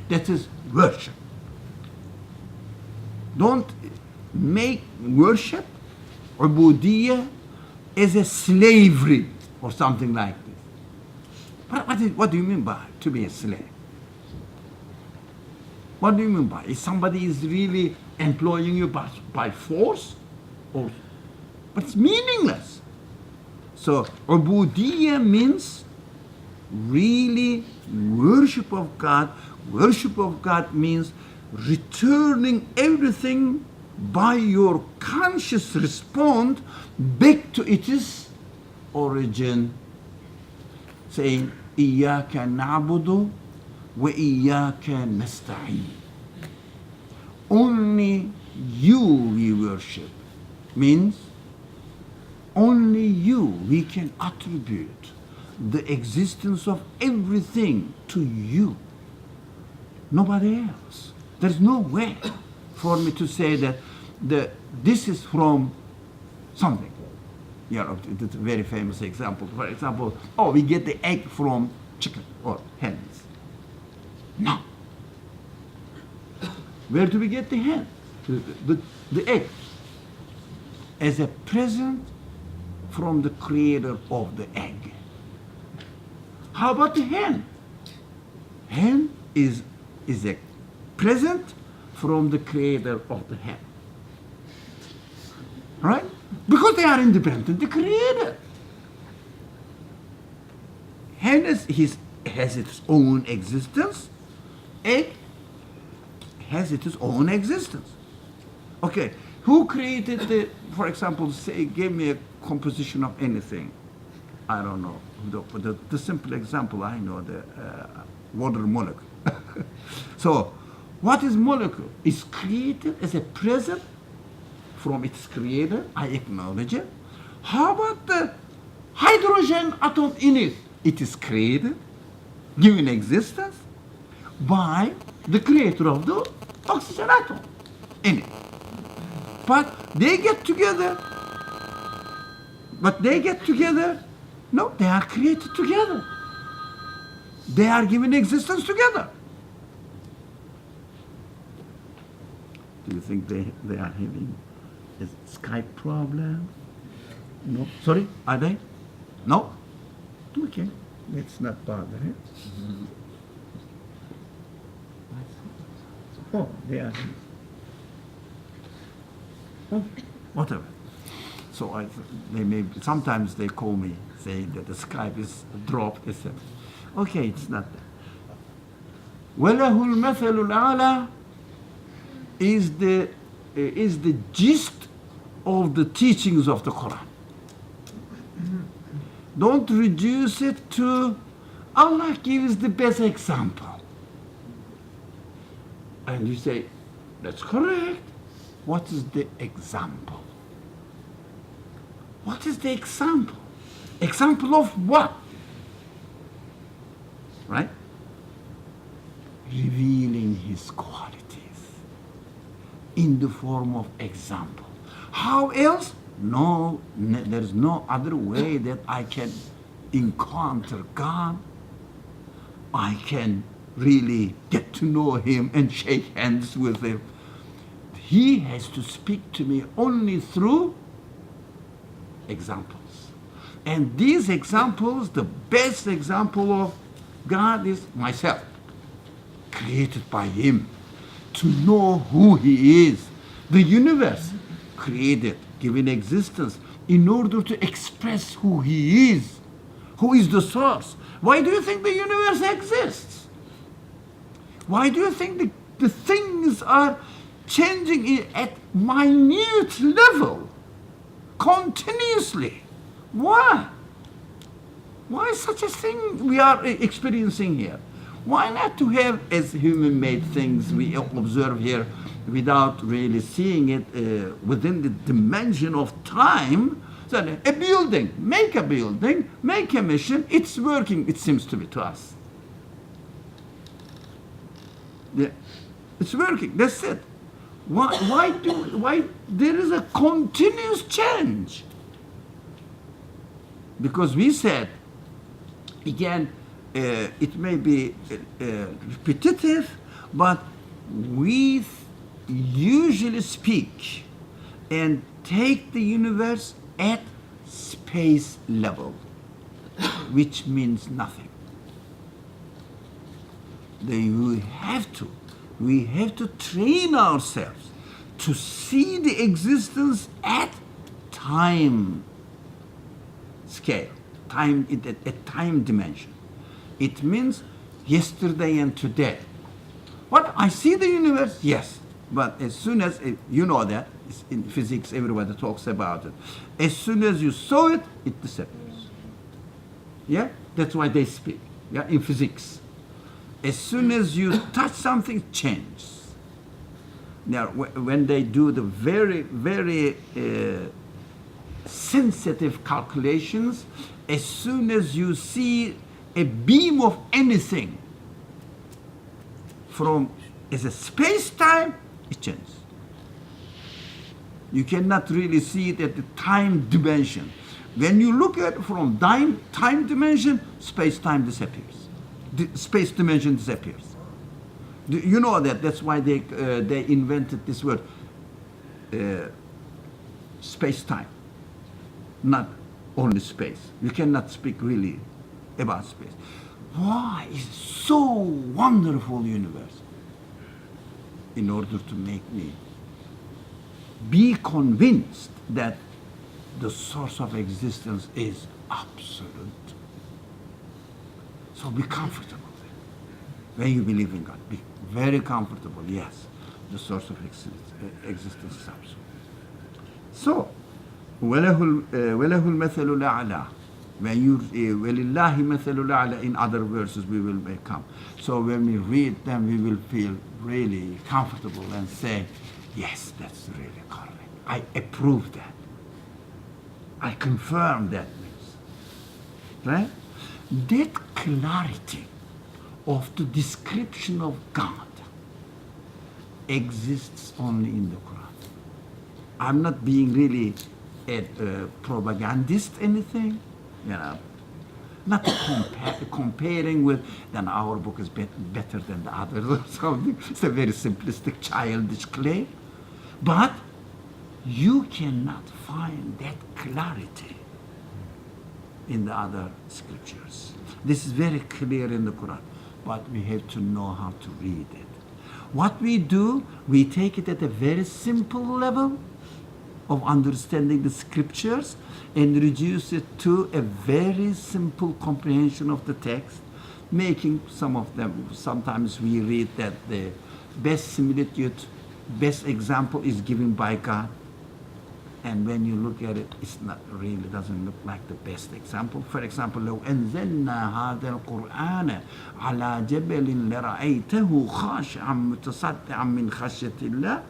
S1: That is worship. Don't make worship, ubudiyya, as a slavery or something like this. What do you mean by to be a slave? What do you mean by? If somebody is really employing you by force? But it's meaningless. So, ubudiyya means really worship of God. Worship of God means returning everything by your conscious response back to its origin. Saying, إِيَّاكَ نَعْبُدُ وَإِيَّاكَ نَسْتَعِينُ. Only you we worship. Means only you we can attribute the existence of everything to you. Nobody else. There's no way for me to say that this is from something. It's a very famous example. For example, we get the egg from chicken or hens. No. Where do we get the hen? The egg. As a present from the creator of the egg. How about the hen? Hen is a present from the creator of the hen. Right? Because they are independent, the creator. Hen has its own existence. Egg has its own existence. Okay, who created for example, say, give me a composition of anything. I don't know. The simple example I know, the water molecule. So, what is molecule? It's created as a present from its creator. I acknowledge it. How about the hydrogen atom in it? It is created, given existence by the creator of the oxygen atom in it. But they get together. No, they are created together. They are given existence together. Do you think they are having a Skype problem? No. Sorry, are they? No? Okay, let's not bother it. Oh, they are. Oh, whatever. So sometimes they call me saying that the Skype is dropped, etc. Okay, it's not that. وَلَهُ الْمَثَلُ الْأَعْلَى is the gist of the teachings of the Quran. Don't reduce it to Allah gives the best example. And you say, that's correct. What is the example? What is the example? Example of what? Right? Revealing his qualities in the form of example. How else? No, there's no other way that I can encounter God. I can really get to know him and shake hands with him. He has to speak to me only through examples. And these examples, the best example of God is myself, created by him, to know who he is. The universe created, given existence, in order to express who he is the source. Why do you think the universe exists? Why do you think the things are changing at minute level, continuously? Why? Why such a thing we are experiencing here? Why not to have as human-made things we observe here without really seeing it within the dimension of time? So a building, make a mission, it's working, it seems to be to us. Yeah, it's working, that's it. Why there is a continuous change? Because we said, again, it may be repetitive, but we usually speak and take the universe at space level, which means nothing. We have to train ourselves to see the existence at time scale, at time dimension. It means yesterday and today. What? I see the universe? Yes. But as soon as, you know that, in physics everybody talks about it. As soon as you saw it, it disappears. Yeah? That's why they speak, yeah, in physics. As soon as you touch something, it changes. Now, when they do the very, very sensitive calculations, as soon as you see a beam of anything from as a space-time, it changes. You cannot really see it at the time dimension. When you look at it from time dimension, space-time disappears. The space dimension disappears. You know that. That's why they invented this word, space-time, not only space. You cannot speak really about space. Why is it so wonderful universe? In order to make me be convinced that the source of existence is absolute. So be comfortable then. When you believe in God, be very comfortable. Yes, the source of existence is absolute. So, وَلَهُ الْمَثَلُ الْأَعْلَى. When you وَلِلَّهِ مَثَلُ الْأَعْلَى, in other verses we will come. So when we read them, we will feel really comfortable and say, yes, that's really correct. I approve that. I confirm that means. Right? That clarity of the description of God exists only in the Quran. I'm not being really a propagandist anything, you know, not comparing with, then our book is better than the others or something. It's a very simplistic, childish claim. But you cannot find that clarity in the other scriptures. This is very clear in the Quran, but we have to know how to read it. What we do, we take it at a very simple level of understanding the scriptures and reduce it to a very simple comprehension of the text, making some of them, sometimes we read that the best similitude, best example is given by God. And when you look at it, it's not really, doesn't look like the best example. For example, لو أنزلنا هذا القرآن على جبل لرأيته خاشعا متصدعا من خشية الله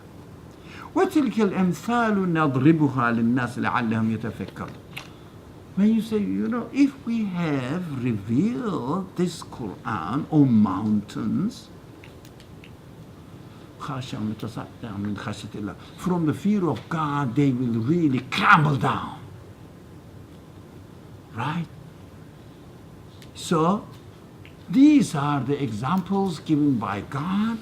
S1: وتلك الأمثال نضربها للناس لعلهم يتفكرون. When you say, you know, if we have revealed this Quran on mountains, from the fear of God, they will really crumble down. Right? So, these are the examples given by God,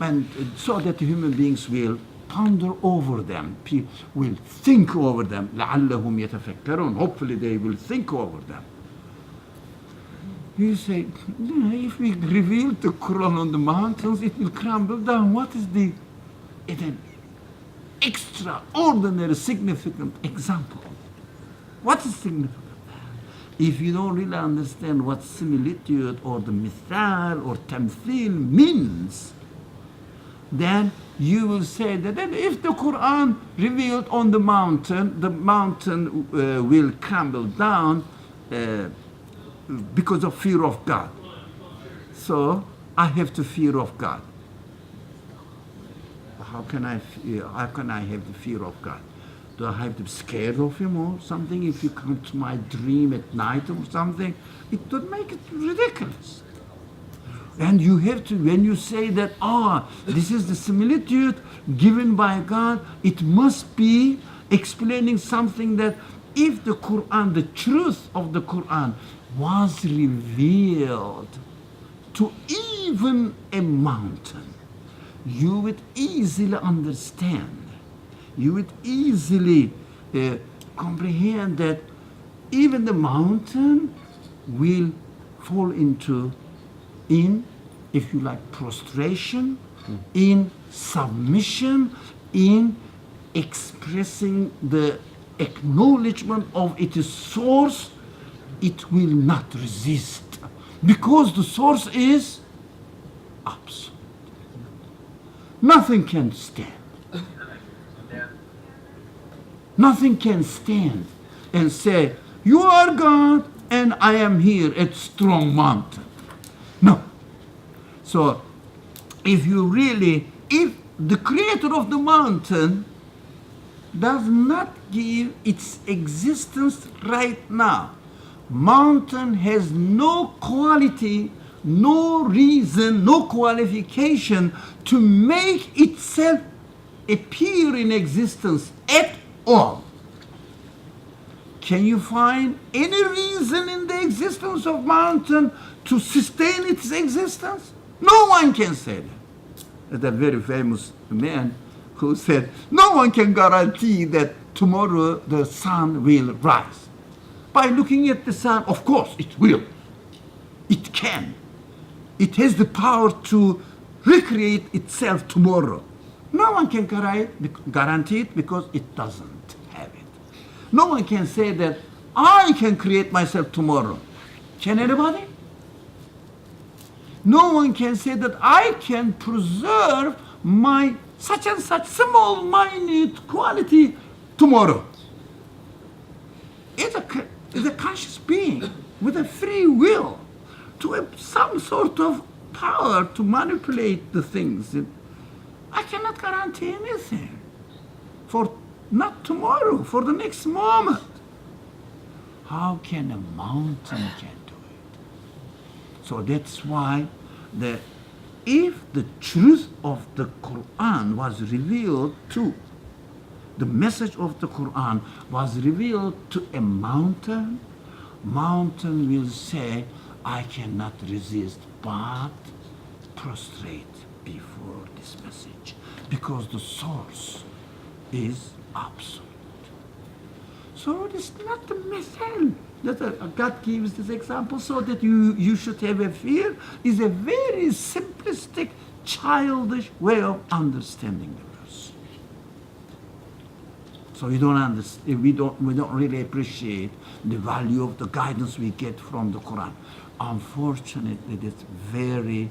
S1: and so that human beings will ponder over them, will think over them. لَعَلَّهُمْ يَتَفَكَّرُونَ. Hopefully they will think over them. You say, if we reveal the Quran on the mountains, it will crumble down. What is an extraordinary significant example? What is significant? If you don't really understand what similitude or the mithal or tamthil means, then you will say that if the Quran revealed on the mountain will crumble down. because of fear of God. So I have to fear of God. How can I have the fear of God? Do I have to be scared of him or something? If you come to my dream at night or something, it would make it ridiculous. And you have to, when you say that, this is the similitude given by God, it must be explaining something that if the Quran, the truth of the Quran was revealed to even a mountain, you would easily understand. You would easily comprehend that even the mountain will fall into, if you like, prostration, in submission, in expressing the acknowledgement of its source. It will not resist because the source is absolute. Nothing can stand. Nothing can stand and say, you are God and I am here at Strong Mountain. No. So if the creator of the mountain does not give its existence right now, mountain has no quality, no reason, no qualification to make itself appear in existence at all. Can you find any reason in the existence of mountain to sustain its existence? No one can say that. There's a very famous man who said, no one can guarantee that tomorrow the sun will rise. By looking at the sun, of course it will. It can. It has the power to recreate itself tomorrow. No one can guarantee it because it doesn't have it. No one can say that I can create myself tomorrow. Can anybody? No one can say that I can preserve my such and such small, minute quality tomorrow. It's a conscious being with a free will to have some sort of power to manipulate the things. I cannot guarantee anything for not tomorrow, for the next moment. How can a mountain can do it? So that's why if the truth of the Quran was revealed to, the message of the Quran was revealed to a mountain, mountain will say, I cannot resist but prostrate before this message because the source is absolute. So it is not the method that God gives this example so that you should have a fear is a very simplistic, childish way of understanding the verse. So we don't really appreciate the value of the guidance we get from the Quran. Unfortunately, it's very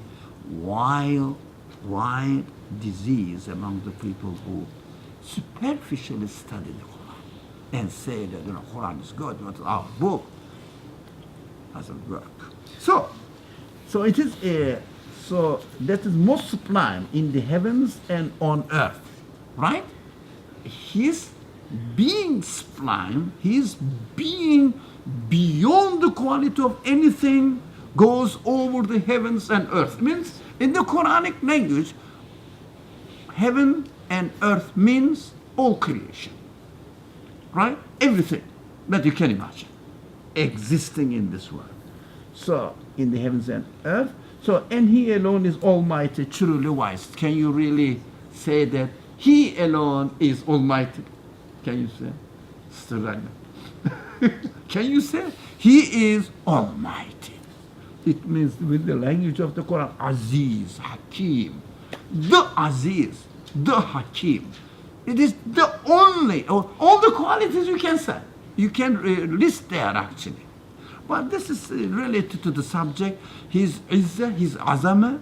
S1: wide disease among the people who superficially study the Quran and say that the Quran is good, but our book doesn't work. So it is so that is most sublime in the heavens and on earth, right? His being sublime, his being beyond the quality of anything goes over the heavens and earth. It means in the Quranic language, heaven and earth means all creation, right? Everything that you can imagine existing in this world. So in the heavens and earth, and he alone is almighty, truly wise. Can you really say that he alone is almighty? Can you say? Can you say he is almighty? It means with the language of the Quran, Aziz, Hakim. The Aziz, the Hakim. It is the only, all the qualities you can say. You can list there actually. But this is related to the subject. His Izzah, his Azama,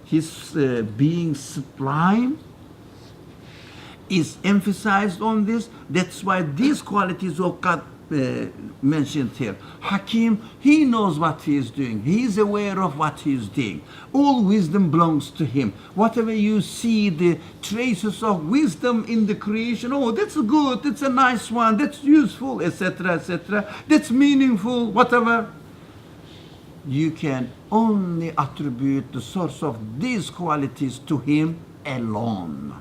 S1: his being sublime is emphasized on this. That's why these qualities of God mentioned here. Hakim, he knows what he is doing. He is aware of what he is doing. All wisdom belongs to him. Whatever you see, the traces of wisdom in the creation, oh, that's good, that's a nice one, that's useful, etc., etc., that's meaningful, whatever. You can only attribute the source of these qualities to him alone.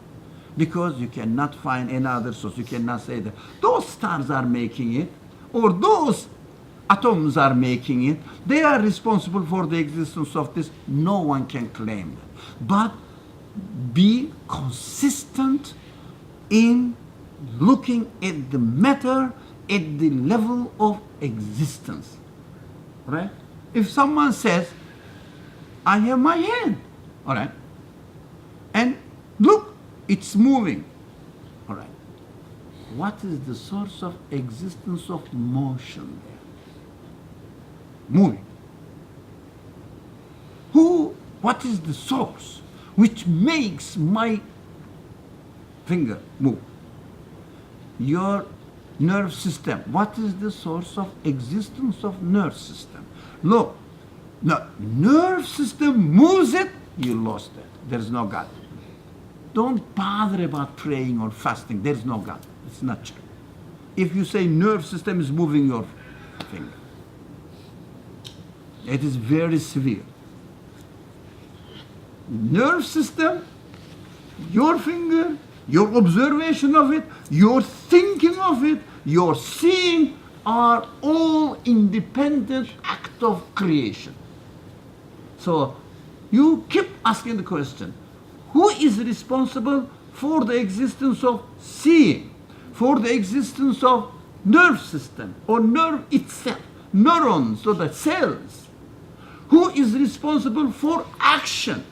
S1: Because you cannot find any other source. You cannot say that those stars are making it, or those atoms are making it. They are responsible for the existence of this. No one can claim that. But be consistent in looking at the matter at the level of existence. Right? If someone says, I have my hand, all right, and look, it's moving. All right. What is the source of existence of motion there? Moving. What is the source which makes my finger move? Your nerve system. What is the source of existence of nerve system? Look, no, nerve system moves it, you lost it. There is no God. Don't bother about praying or fasting. There is no God. It's not true. If you say nerve system is moving your finger, it is very severe. Nerve system, your finger, your observation of it, your thinking of it, your seeing are all independent act of creation. So you keep asking the question, who is responsible for the existence of seeing, for the existence of nerve system or nerve itself, neurons or the cells? Who is responsible for action?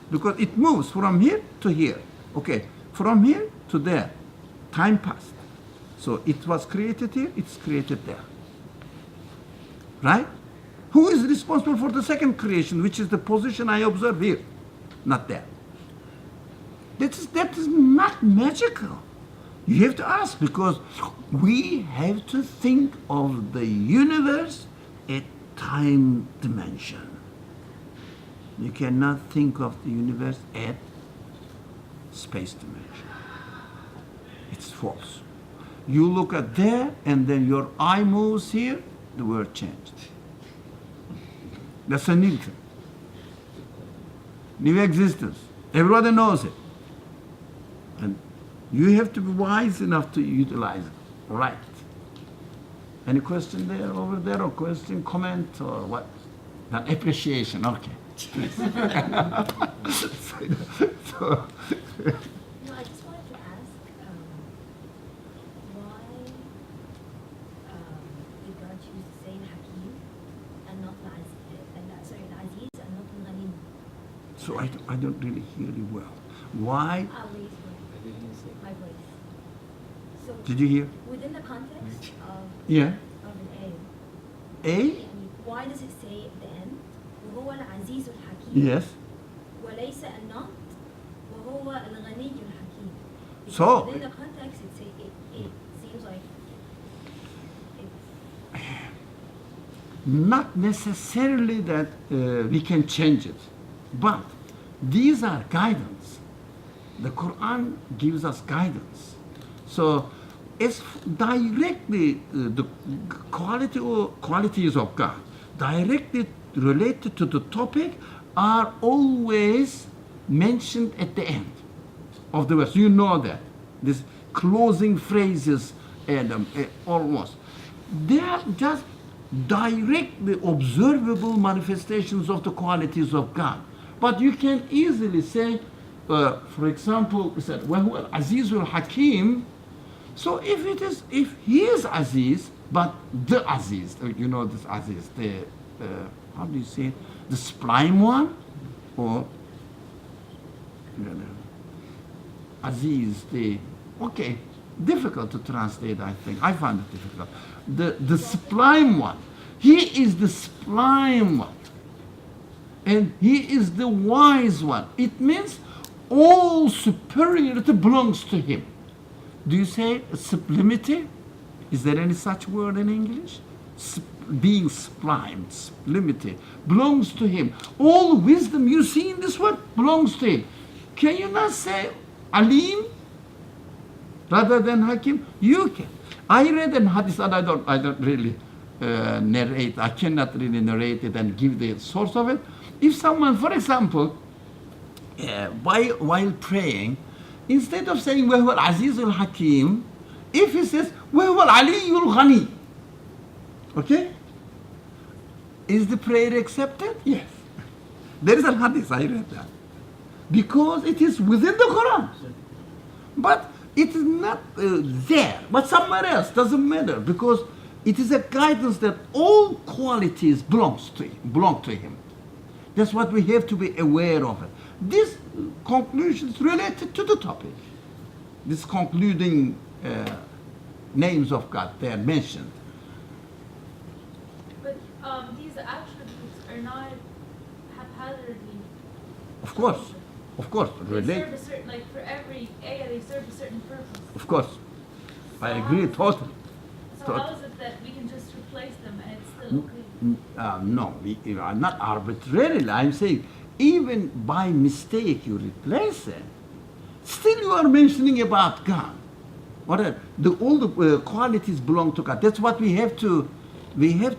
S1: Because it moves from here to here. Okay, from here to there. Time passed. So it was created here, it's created there. Right? Who is responsible for the second creation, which is the position I observe here? Not there. That is not magical. You have to ask, because we have to think of the universe at time dimension. You cannot think of the universe at space dimension. It's false. You look at there, and then your eye moves here, the world changed. That's a new thing. New existence. Everybody knows it. And you have to be wise enough to utilize it. Right. Any question there, over there, or question, comment, or what? That appreciation, okay. Please.
S11: No, I just wanted to ask, why did God choose to say Hakim and not the Aziz and not the Ghanim?
S1: So I don't really hear you well. Why?
S11: I'll raise my voice. So
S1: Did you hear?
S11: within the context of
S1: Yeah.
S11: an
S1: A?
S11: why does it say at the end, وهو العزيز الحكيم?
S1: Yes.
S11: وليس and not وهو الغني الحكيم. Because
S1: So-
S11: within the context, it seems like it's
S1: Not necessarily that we can change it, but these are guidance. The Quran gives us guidance. So it's directly the qualities of God, directly related to the topic, are always mentioned at the end of the verse. You know that. These closing phrases and almost. They are just directly observable manifestations of the qualities of God. But you can easily say, for example, we said, وَهُوَ الْعَزِيزُ الْحَكِيمُ. So if he is Aziz, but the Aziz, you know this Aziz, the, how do you say it? The sublime one, or Aziz, okay, difficult to translate, I think. I find it difficult. The sublime one. He is the sublime one. And he is the wise one. It means all superiority belongs to him. Do you say sublimity? Is there any such word in English? Being sublime, limited, belongs to him. All wisdom you see in this world belongs to him. Can you not say Alim rather than Hakim? You can. I read an hadith, and I don't really narrate. I cannot really narrate it and give the source of it. If someone, for example, while praying, instead of saying Wahwal Azizul Hakim, if he says Wahwal Aliyul Ghani, okay? Is the prayer accepted? Yes. There is a hadith, I read that. Because it is within the Quran. But it is not there, but somewhere else, doesn't matter, because it is a guidance that all qualities belong to him. That's what we have to be aware of it. This conclusion is related to the topic. This concluding names of God, they are mentioned.
S7: But these attributes are not haphazardly.
S1: Of course,
S7: They
S1: relate.
S7: serve a certain, like for every ayah, they serve a certain purpose.
S1: Of course, I agree totally.
S7: So how is it that we can just replace them and it's still okay?
S1: No, we are not arbitrarily. I'm saying even by mistake you replace it, still you are mentioning about God. All the qualities belong to God. That's what we have to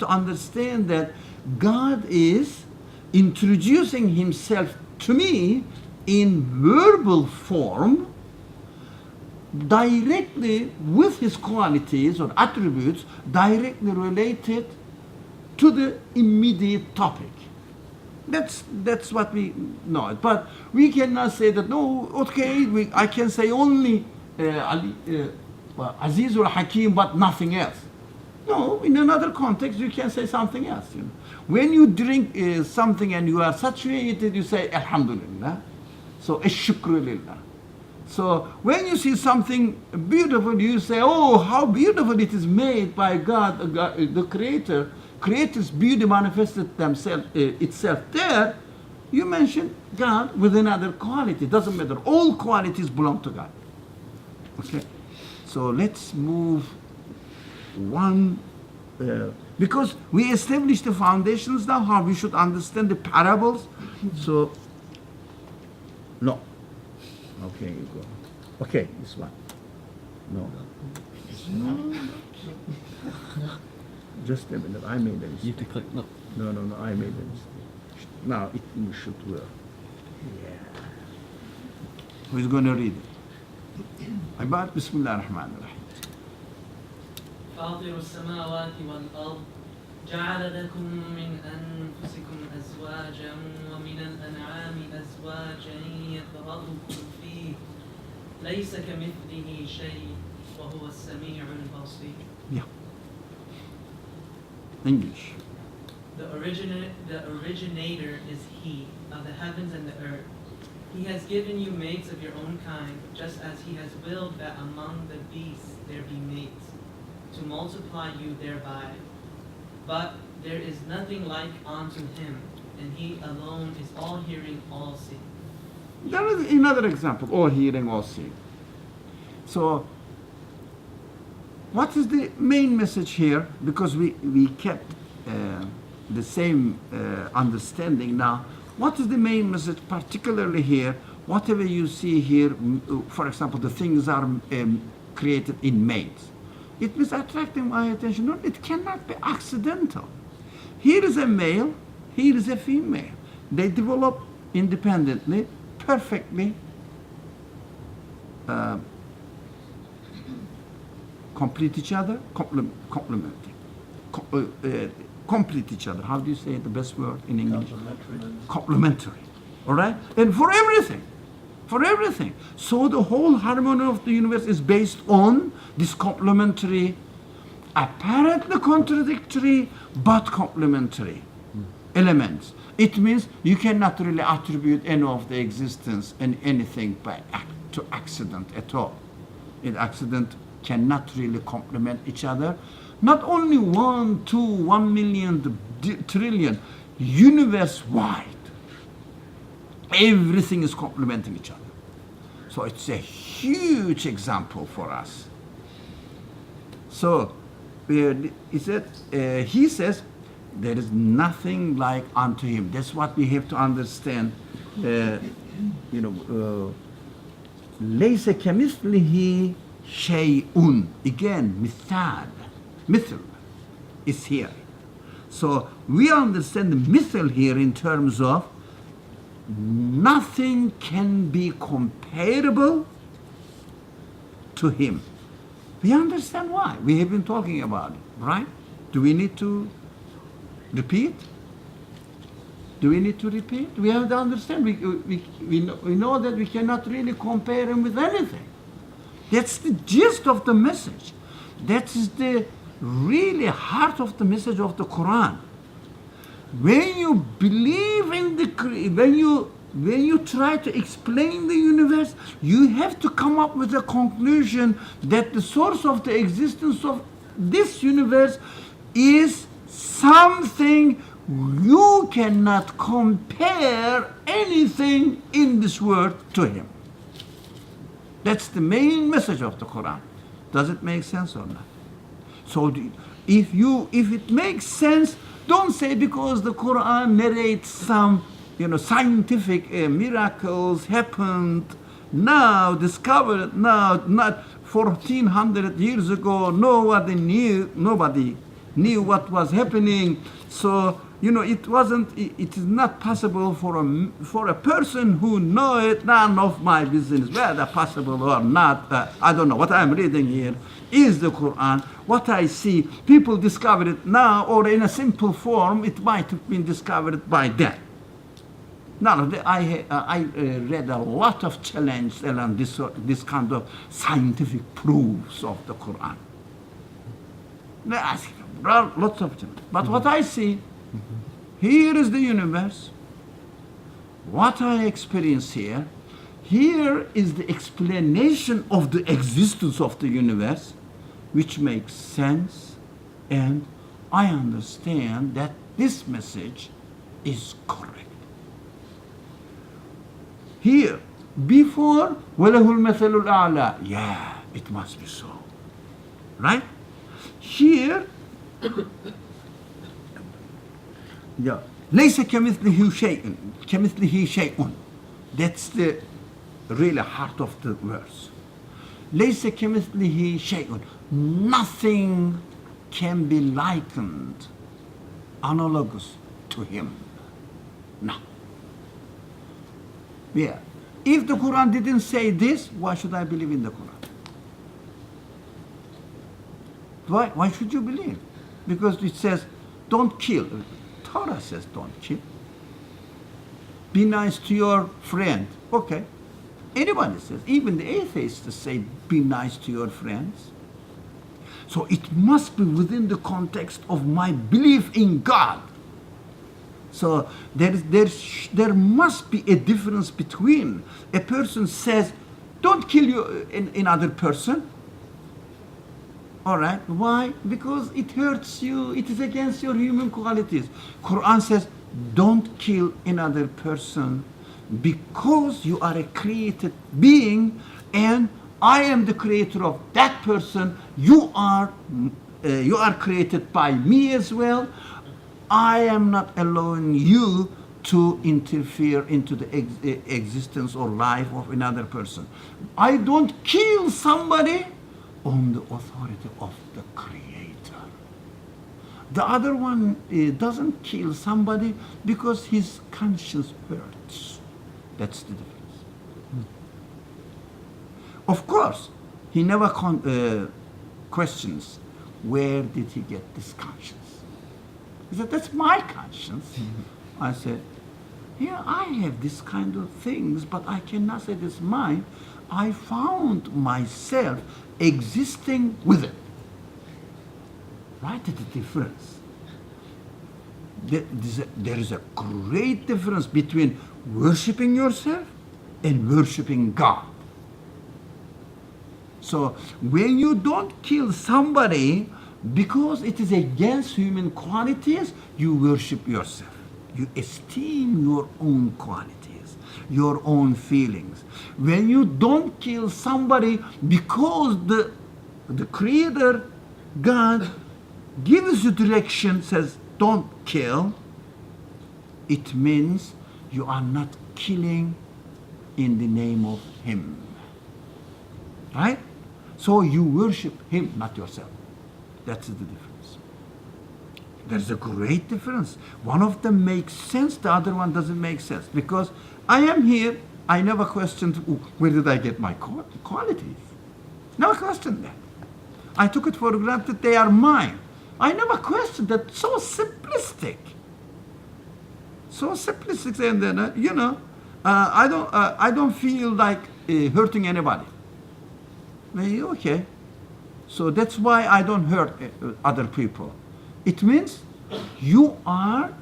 S1: understand, that God is introducing himself to me in verbal form, directly with his qualities or attributes, directly related to the immediate topic. That's what we know. But we cannot say that, no, okay, I can say only Azizul Hakim, but nothing else. No, in another context, you can say something else. You know. When you drink something and you are saturated, you say Alhamdulillah. So, Ashukru lillah. So, when you see something beautiful, you say, oh, how beautiful it is made by God, the Creator. Creator's beauty manifested itself there. You mention God with another quality. Doesn't matter. All qualities belong to God. Okay. So let's move one, because we established the foundations now, how we should understand the parables. So, no. Okay, you go. Okay, this one. No. Just a minute, I made a mistake.
S3: You have to click no.
S1: No, I made a mistake. Now it should work. Yeah. Who's going to read it? Ibad, Bismillah ar-Rahman ar-Rahim.
S2: فاطر السماوات والأرض جعل لكم من أنفسكم أزواجا ومن الأنعام أزواجا يذرأكم فيه ليس كمثله شيء وهو السميع البصير.
S1: Yeah. English.
S2: The originator is He of the heavens and the earth. He has given you mates of your own kind, just as He has willed that among the beasts there be mates, to multiply you thereby. But there is nothing like unto Him, and He alone is all-hearing, all-seeing.
S1: There is another example, all hearing, all seeing. So, what is the main message here? Because we kept the same understanding now. What is the main message, particularly here? Whatever you see here, for example, the things are created in mates. It is attracting my attention. No, it cannot be accidental. Here is a male, here is a female. They develop independently, perfectly, complete each other, complementing. Complete each other. How do you say the best word in English? Complementary. All right? And for everything. For everything. So the whole harmony of the universe is based on this complementary, apparently contradictory, but complementary elements. It means you cannot really attribute any of the existence and anything to accident at all. An accident cannot really complement each other. Not only 1, 2, 1 million, trillion, universe-wide. Everything is complementing each other. So it's a huge example for us. So he says, there is nothing like unto him. That's what we have to understand. ليس كمثله شيء. Again, مثل is here. So we understand the مثل here in terms of nothing can be comparable to him. We understand why. We have been talking about it, right? Do we need to repeat? Do we need to repeat? We have to understand. We know that we cannot really compare him with anything. That's the gist of the message. That is the really heart of the message of the Quran. When you believe in when you try to explain the universe, you have to come up with a conclusion that the source of the existence of this universe is something you cannot compare anything in this world to him. That's the main message of the Quran. Does it make sense or not? So if it makes sense, don't say because the Quran narrates some scientific miracles happened now, discovered now, not 1400 years ago, nobody knew what was happening. So it is not possible for a person who know it, none of my business, whether possible or not. I don't know. What I'm reading here is the Quran. What I see, people discover it now, or in a simple form, it might have been discovered by them. Now, I read a lot of challenges around this kind of scientific proofs of the Quran. They ask lots of them. But what I see, here is the universe. What I experience here is the explanation of the existence of the universe, which makes sense, and I understand that this message is correct. Here, before, وَلَهُ الْمَثَلُ الْأَعْلَى. Yeah, it must be so. Right? Here, yeah, لَيْسَ كَمِثْلِهِ شَيْءٌ. That's the really heart of the verse. لَيْسَ كَمِثْلِهِ شَيْءٌ. Nothing can be likened, analogous to him. No. Yeah. If the Quran didn't say this, why should I believe in the Quran? Why should you believe? Because it says, don't kill. Torah says, don't kill. Be nice to your friend. Okay. Anybody says, even the atheists say, be nice to your friends. So it must be within the context of my belief in God. So there must be a difference between a person says, don't kill another person. All right, why? Because it hurts you, it is against your human qualities. Quran says, don't kill another person because you are a created being and I am the creator of that person. You are created by me as well. I am not allowing you to interfere into the existence or life of another person. I don't kill somebody on the authority of the Creator. The other one doesn't kill somebody because his conscience hurts. That's the difference. Of course, he never questions where did he get this conscience. He said, that's my conscience. I said, yeah, I have this kind of things, but I cannot say this mine. I found myself existing with it. Right at the difference. There is a great difference between worshiping yourself and worshiping God. So when you don't kill somebody because it is against human qualities, you worship yourself. You esteem your own qualities, your own feelings. When you don't kill somebody because the Creator God gives you direction, says don't kill, it means you are not killing in the name of him. Right? So you worship him, not yourself. That's the difference. There's a great difference. One of them makes sense, the other one doesn't make sense. Because I am here, I never questioned where did I get my qualities. Never questioned that. I took it for granted they are mine. I never questioned that. So simplistic. So simplistic, and then I don't feel like hurting anybody. Okay. So that's why I don't hurt other people. It means you are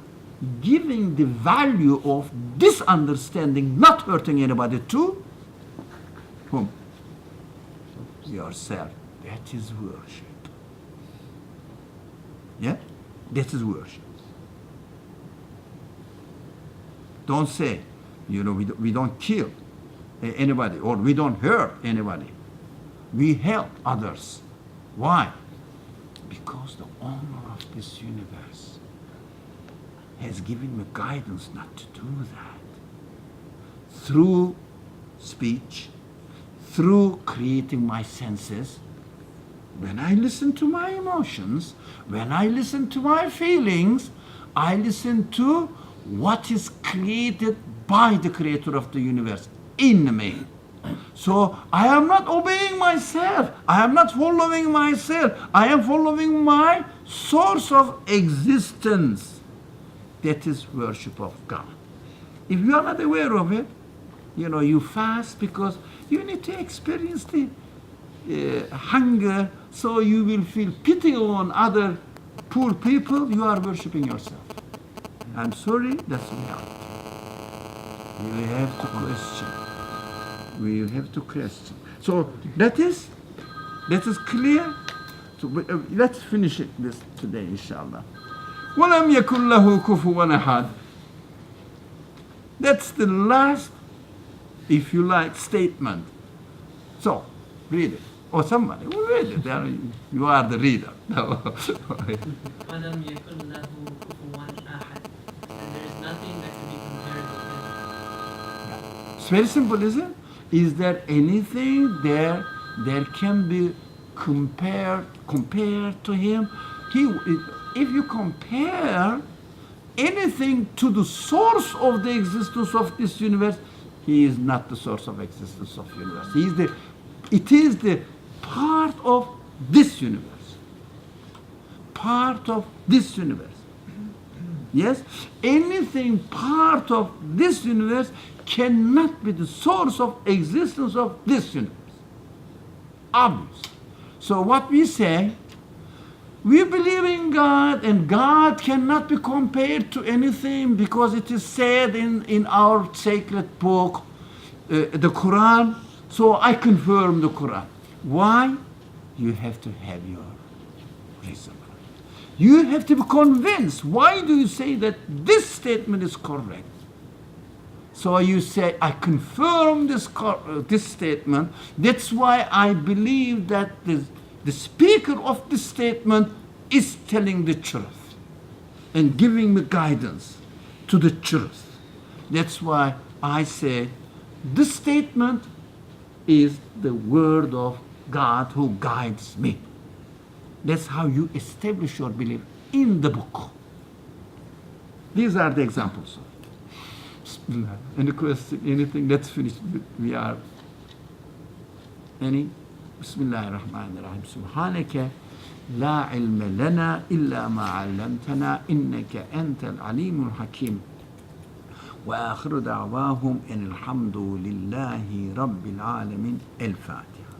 S1: giving the value of this understanding, not hurting anybody, to whom? Yourself. That is worship. Yeah? That is worship. Don't say, we don't kill anybody or we don't hurt anybody. We help others. Why? Because the owner of this universe has given me guidance not to do that. Through speech, through creating my senses, when I listen to my emotions, when I listen to my feelings, I listen to what is created by the creator of the universe in me. So I am not obeying myself. I am not following myself. I am following my source of existence. That is worship of God. If you are not aware of it, you fast because you need to experience the hunger, so you will feel pity on other poor people. You are worshiping yourself. I'm sorry, that's reality. You have to question. We have to question. So that is clear. So let's finish this today, inshallah. وَلَمْ يَكُنْ لَهُ كُفُوًا أَحَدٌ. That's the last, if you like, statement. So, read it. Or somebody will read it. You are the reader.
S2: وَلَمْ يَكُنْ لَهُ كُفُوًا أَحَدٌ. And there is nothing that can be compared with him.
S1: It's very simple, isn't it? Is there anything there can be compared to him? If you compare anything to the source of the existence of this universe, he is not the source of existence of the universe. It is the part of this universe. Part of this universe. Yes? Anything part of this universe cannot be the source of existence of this universe. Obvious. So what we say, we believe in God, and God cannot be compared to anything because it is said in our sacred book, the Qur'an. So I confirm the Qur'an. Why? You have to have your reason. You have to be convinced. Why do you say that this statement is correct? So you say, I confirm this statement. That's why I believe that the speaker of this statement is telling the truth and giving me guidance to the truth. That's why I say this statement is the word of God who guides me. That's how you establish your belief in the book. These are the examples. Bismillah. Any question, anything? Let's finish. We are. Any? Bismillahirrahmanirrahim. Subhanaka la ilma lana illa ma 'allamtana innaka antal alimul hakim. Wa akhiru da'wahum in alhamdulillahi rabbil alamin. Al-Fatiha.